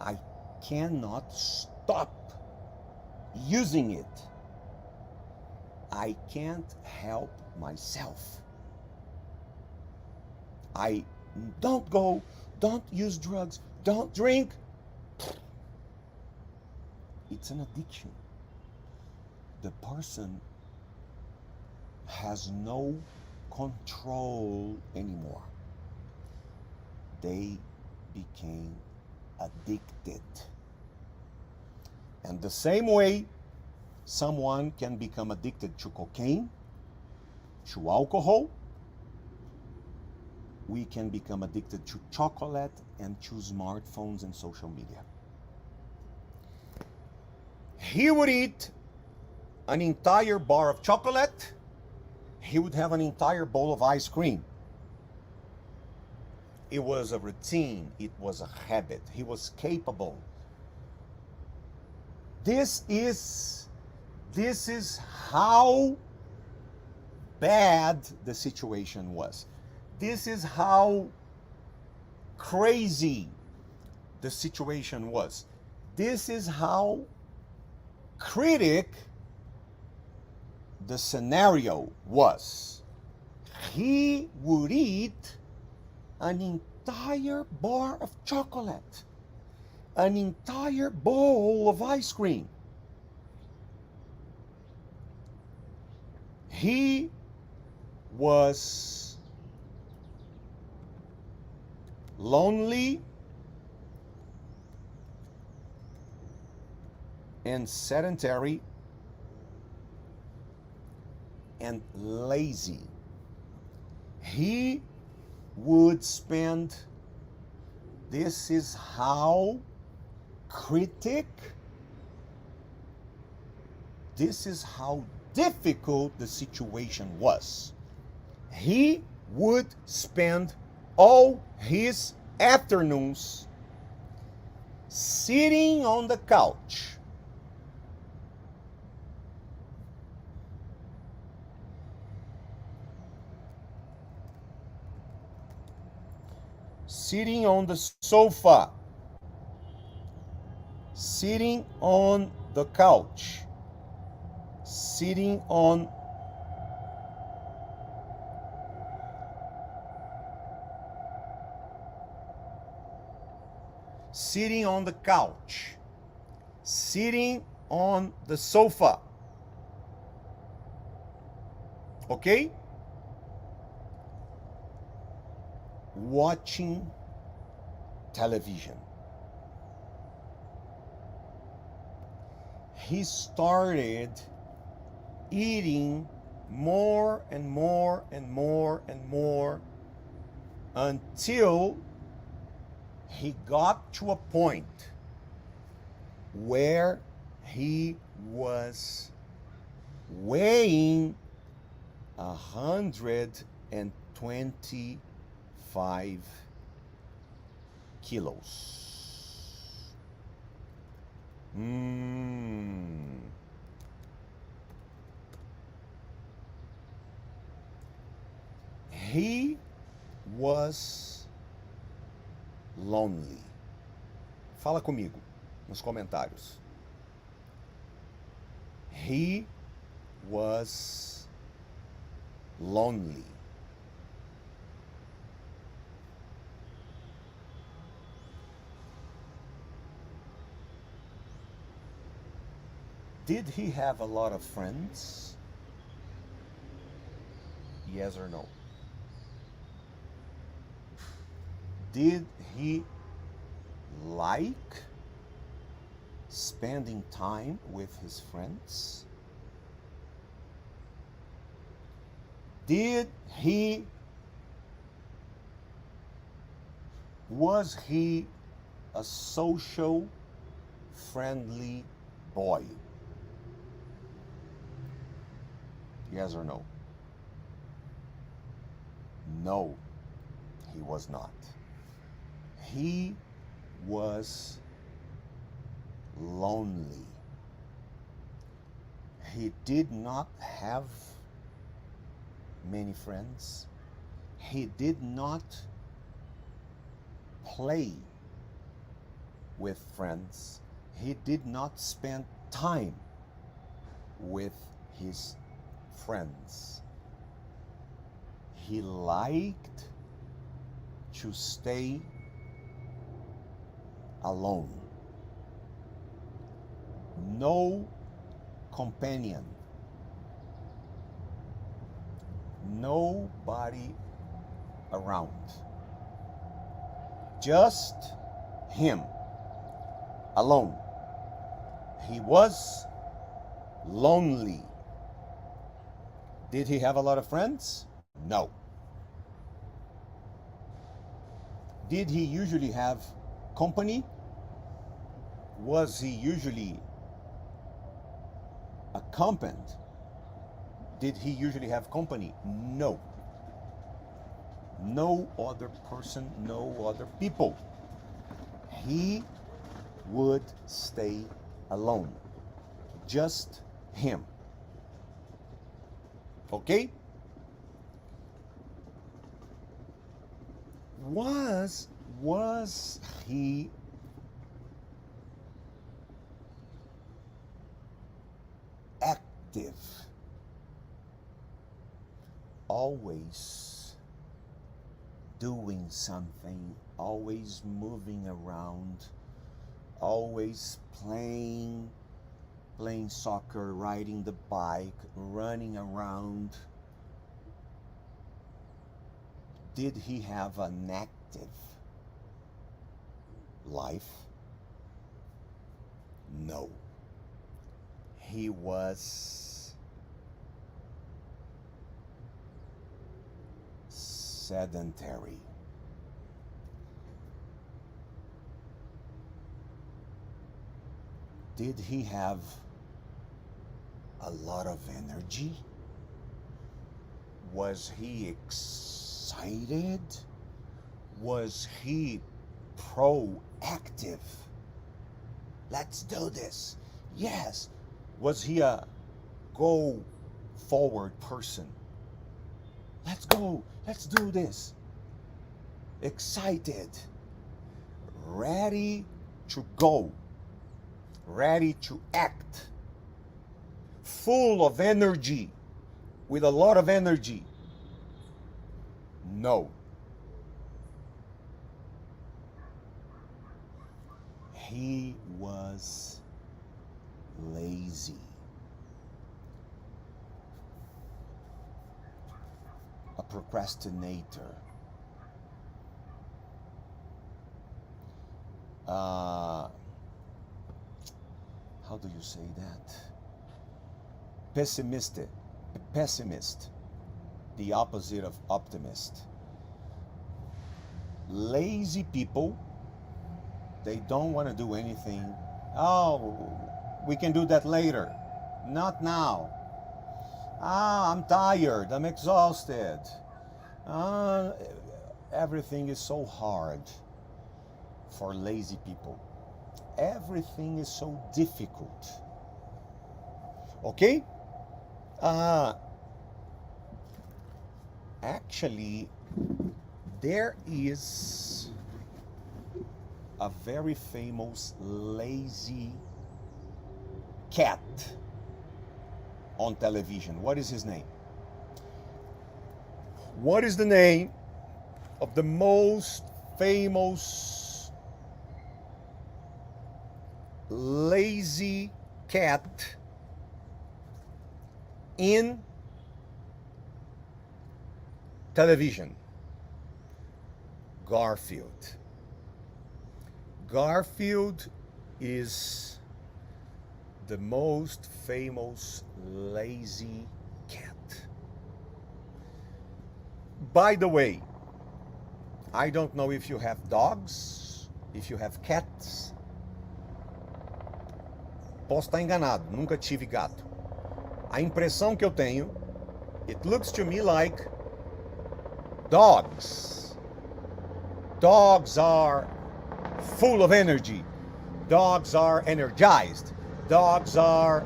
B: I cannot stop using it. I can't help myself. I don't go, don't use drugs, don't drink. It's an addiction. The person has no control anymore. They became addicted. And the same way someone can become addicted to cocaine, to alcohol, we can become addicted to chocolate and to smartphones and social media. He would eat an entire bar of chocolate, he would have an entire bowl of ice cream. It was a routine, it was a habit, he was capable. This is how bad the situation was. This is how crazy the situation was. This is how critic the scenario was. He would eat an entire bar of chocolate, an entire bowl of ice cream. He was lonely and sedentary and lazy. He would spend, this is how critic, this is how difficult the situation was. He would spend all his afternoons sitting on the couch, sitting on the sofa, sitting on the couch, sitting on the couch, sitting on the sofa. Okay? Watching television. He started eating more and more and more and more until he got to a point where he was weighing 125 kilos. He was lonely. Fala comigo nos comentários. He was lonely. Did he have a lot of friends? Yes or no? Did he like spending time with his friends? Was he a social, friendly boy? Yes or no? No, he was not. He was lonely. He did not have many friends. He did not play with friends. He did not spend time with his friends. He liked to stay alone. No companion. Nobody around. Just him. Alone. He was lonely. Did he have a lot of friends? No. Did he usually have company? Was he usually accompanied? Did he usually have company? No. No other person, no other people. He would stay alone. Just him. Okay? Was he active? Always doing something, always moving around, always playing soccer, riding the bike, running around. Did he have an active life? No. He was sedentary. Did he have a lot of energy? Was he excited? Was he proactive? Let's do this. Yes. Was he a go forward person? Let's go. Let's do this. Excited. Ready to go. Ready to act. Full of energy. With a lot of energy. No. He was lazy. A procrastinator. How do you say that? Pessimist. The opposite of optimist. Lazy people, they don't want to do anything. Oh, we can do that later. Not now. I'm tired. I'm exhausted. Everything is so hard for lazy people. Everything is so difficult. Okay? Actually, there is a very famous lazy cat on television. What is his name? What is the name of the most famous lazy cat in television? Garfield. Garfield is the most famous lazy cat. By the way, I don't know if you have dogs, if you have cats. Posso estar enganado, nunca tive gato. A impressão que eu tenho, it looks to me like dogs. Dogs are full of energy. Dogs are energized. Dogs are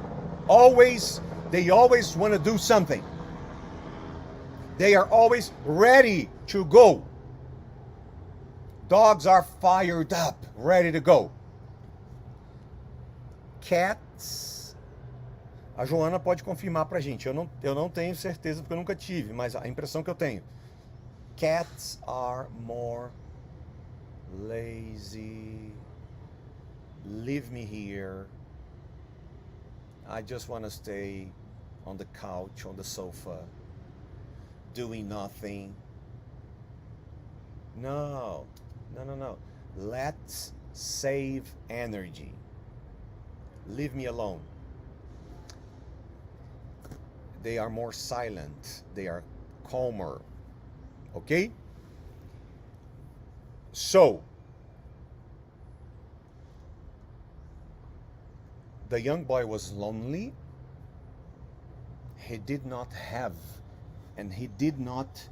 B: they always want to do something. They are always ready to go. Dogs are fired up, ready to go. Cats, a Joana pode confirmar pra gente. Eu não tenho certeza porque eu nunca tive, mas a impressão que eu tenho. Cats are more lazy. Leave me here. I just want to stay on the couch, on the sofa, doing nothing. No. Let's save energy. Leave me alone. They are more silent. They are calmer. Okay? So, the young boy was lonely. He did not have, and he did not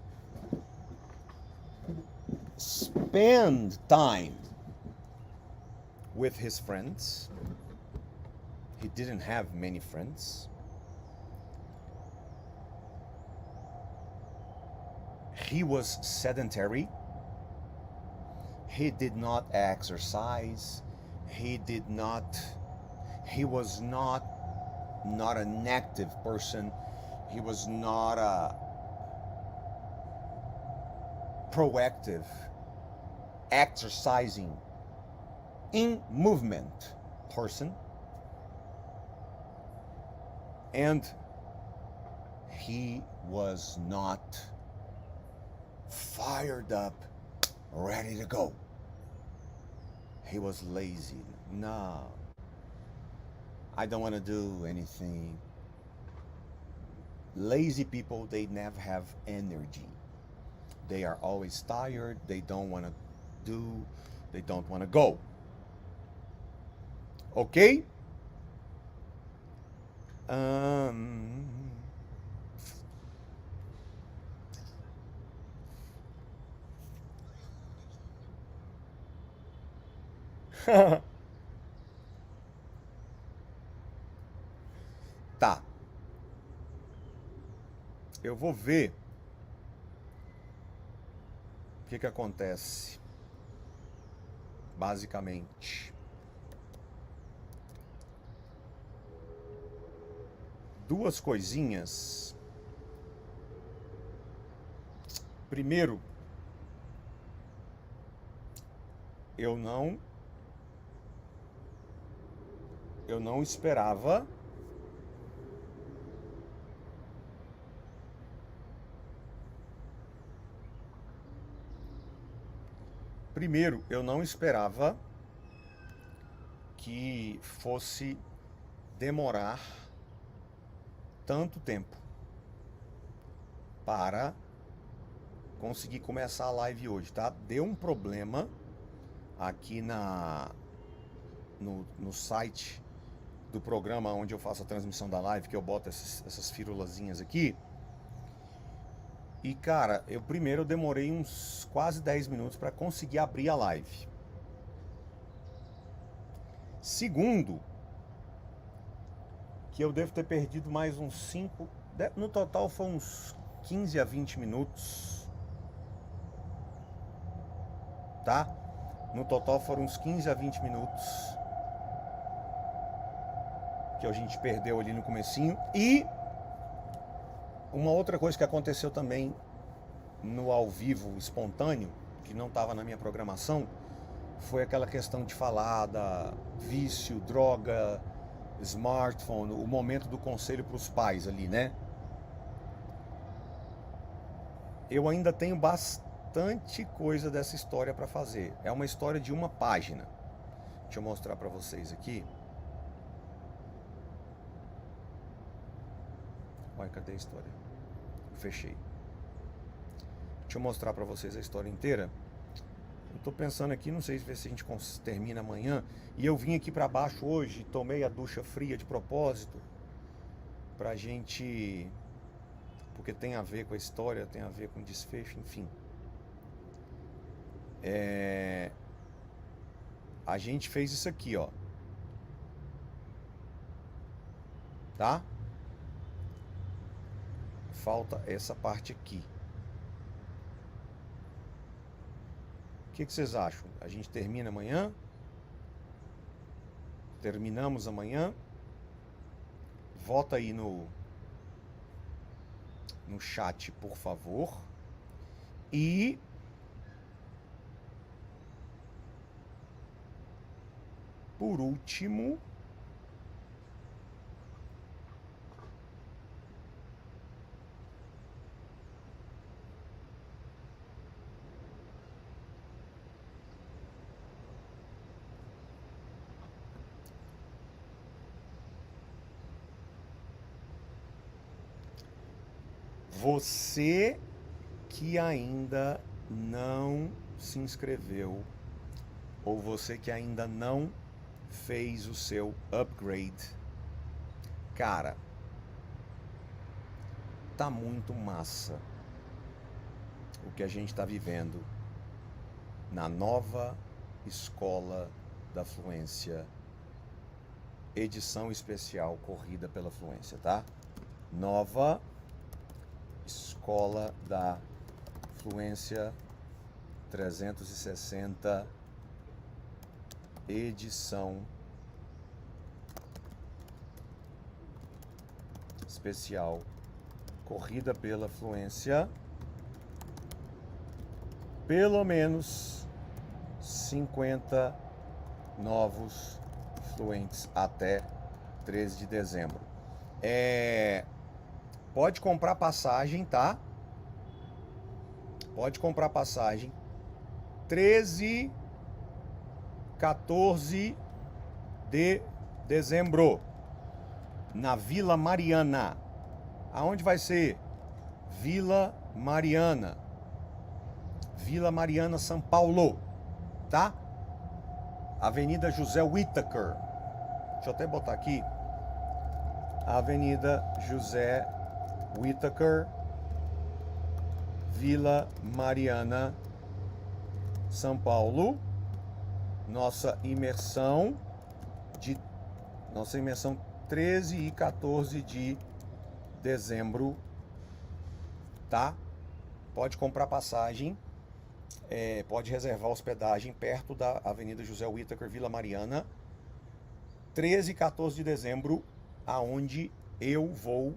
B: spend time with his friends. He didn't have many friends. He was sedentary. He did not exercise. He was not an active person. He was not a proactive, exercising, in movement person. And he was not fired up, ready to go. He was lazy. No, I don't want to do anything. Lazy people, they never have energy. They are always tired. They don't want to do. They don't want to go. Okay? Tá. Eu vou ver o que acontece. Basicamente, duas coisinhas. Primeiro, eu não esperava que fosse demorar tanto tempo para conseguir começar a live hoje, tá? Deu um problema aqui no site do programa onde eu faço a transmissão da live, que eu boto essas firulazinhas aqui. E cara, eu demorei uns quase 10 minutos para conseguir abrir a live. Segundo, que eu devo ter perdido mais uns 5, no total foi uns 15 a 20 minutos, tá? No total foram uns 15 a 20 minutos que a gente perdeu ali no comecinho. E uma outra coisa que aconteceu também no ao vivo espontâneo, que não estava na minha programação, foi aquela questão de falar da vício, droga, smartphone, o momento do conselho para os pais ali, né? Eu ainda tenho bastante coisa dessa história para fazer. É uma história de uma página. Deixa eu mostrar para vocês aqui. Olha, cadê a história? Eu fechei. Deixa eu mostrar para vocês a história inteira. Eu tô pensando aqui, não sei se a gente termina amanhã. E eu vim aqui para baixo hoje, tomei a ducha fria de propósito, pra gente, porque tem a ver com a história, tem a ver com o desfecho, enfim. A gente fez isso aqui, ó. Tá? Falta essa parte aqui. O que vocês acham? A gente termina amanhã? Terminamos amanhã? Vota aí no chat, por favor. E por último, você que ainda não se inscreveu, ou você que ainda não fez o seu upgrade, cara, tá muito massa o que a gente tá vivendo na nova escola da fluência, edição especial Corrida pela Fluência, tá? Nova escola da fluência 360, edição especial Corrida pela Fluência, pelo menos 50 novos fluentes até 13 de dezembro. Pode comprar passagem, tá? Pode comprar passagem 13, 14 de dezembro, na Vila Mariana. Aonde vai ser? Vila Mariana, São Paulo, tá? Avenida José Whittaker. Deixa eu até botar aqui. Avenida José Whittaker, Vila Mariana, São Paulo. Nossa imersão 13 e 14 de dezembro, tá? Pode comprar passagem, pode reservar hospedagem perto da Avenida José Whittaker, Vila Mariana, 13 e 14 de dezembro, aonde eu vou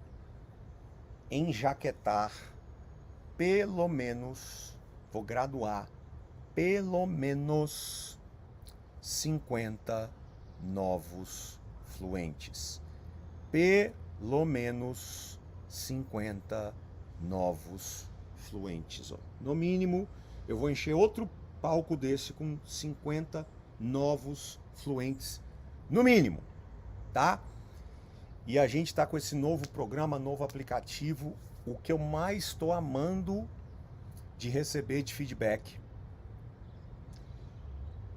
B: enjaquetar pelo menos, vou graduar pelo menos 50 novos fluentes. Pelo menos 50 novos fluentes. Ó. No mínimo, eu vou encher outro palco desse com 50 novos fluentes. No mínimo, tá? E a gente tá com esse novo programa, novo aplicativo. O que eu mais estou amando de receber de feedback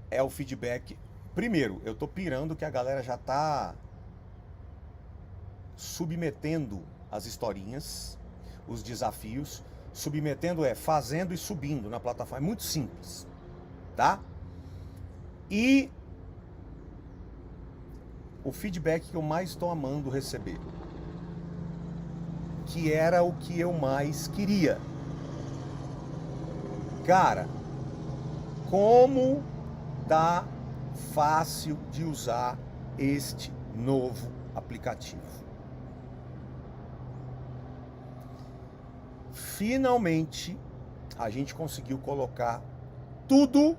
B: é o feedback. Primeiro, eu tô pirando que a galera já tá submetendo as historinhas, os desafios. Submetendo é fazendo e subindo na plataforma. É muito simples, tá? E o feedback que eu mais estou amando receber, que era o que eu mais queria. Cara, como tá fácil de usar este novo aplicativo. Finalmente, a gente conseguiu colocar tudo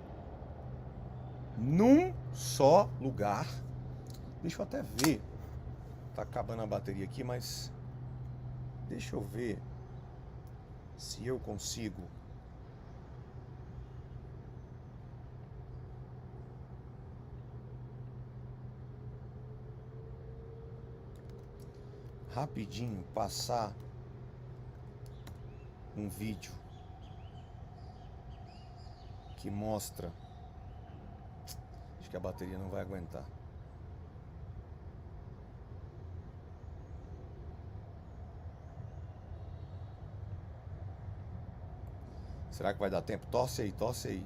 B: num só lugar. Deixa eu até ver. Tá acabando a bateria aqui, mas deixa eu ver se eu consigo. Rapidinho passar um vídeo que mostra. Acho que a bateria não vai aguentar. Será que vai dar tempo? Torce aí, torce aí.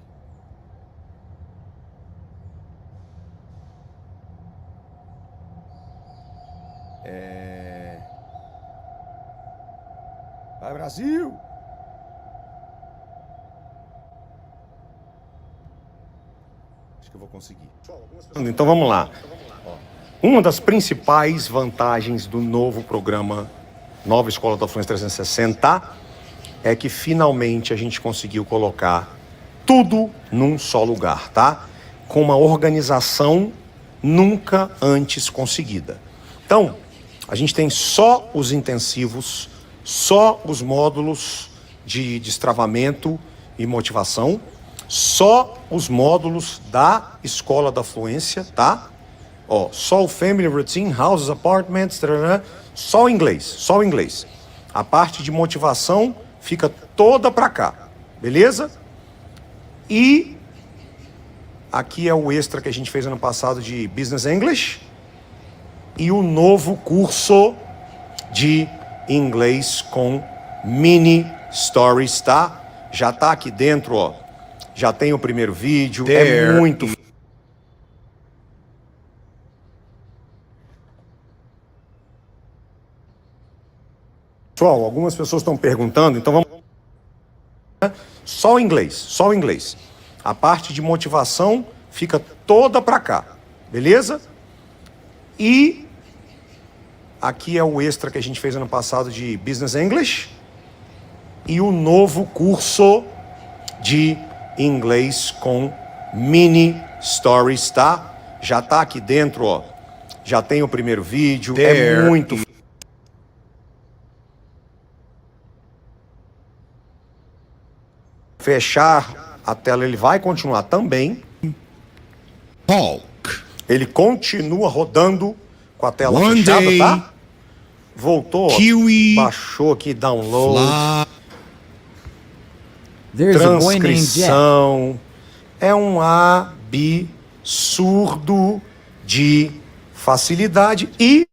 B: Vai, Brasil! Acho que eu vou conseguir. Então vamos lá. Uma das principais vantagens do novo programa Nova Escola da Fluência 360 é que finalmente a gente conseguiu colocar tudo num só lugar, tá? Com uma organização nunca antes conseguida. Então, a gente tem só os intensivos, só os módulos de destravamento e motivação, só os módulos da Escola da Fluência, tá? Ó, só o Family Routine, Houses, Apartments, só o inglês, só o inglês. A parte de motivação fica toda pra cá, beleza? E aqui é o extra que a gente fez ano passado de Business English e o novo curso de inglês com mini stories, tá? Já tá aqui dentro, ó. Já tem o primeiro vídeo, é muito... Pessoal, algumas pessoas estão perguntando, então vamos... Só o inglês, só o inglês. A parte de motivação fica toda pra cá, beleza? E aqui é o extra que a gente fez ano passado de Business English e o novo curso de inglês com mini stories, tá? Já tá aqui dentro, ó. Já tem o primeiro vídeo, é muito... Fechar a tela, ele vai continuar também.
C: Talk.
B: Ele continua rodando com a tela
C: One
B: fechada,
C: day,
B: tá? Voltou,
C: Kiwi,
B: baixou aqui, download,
D: There's a boy named Jack.
B: transcrição. É um absurdo de facilidade e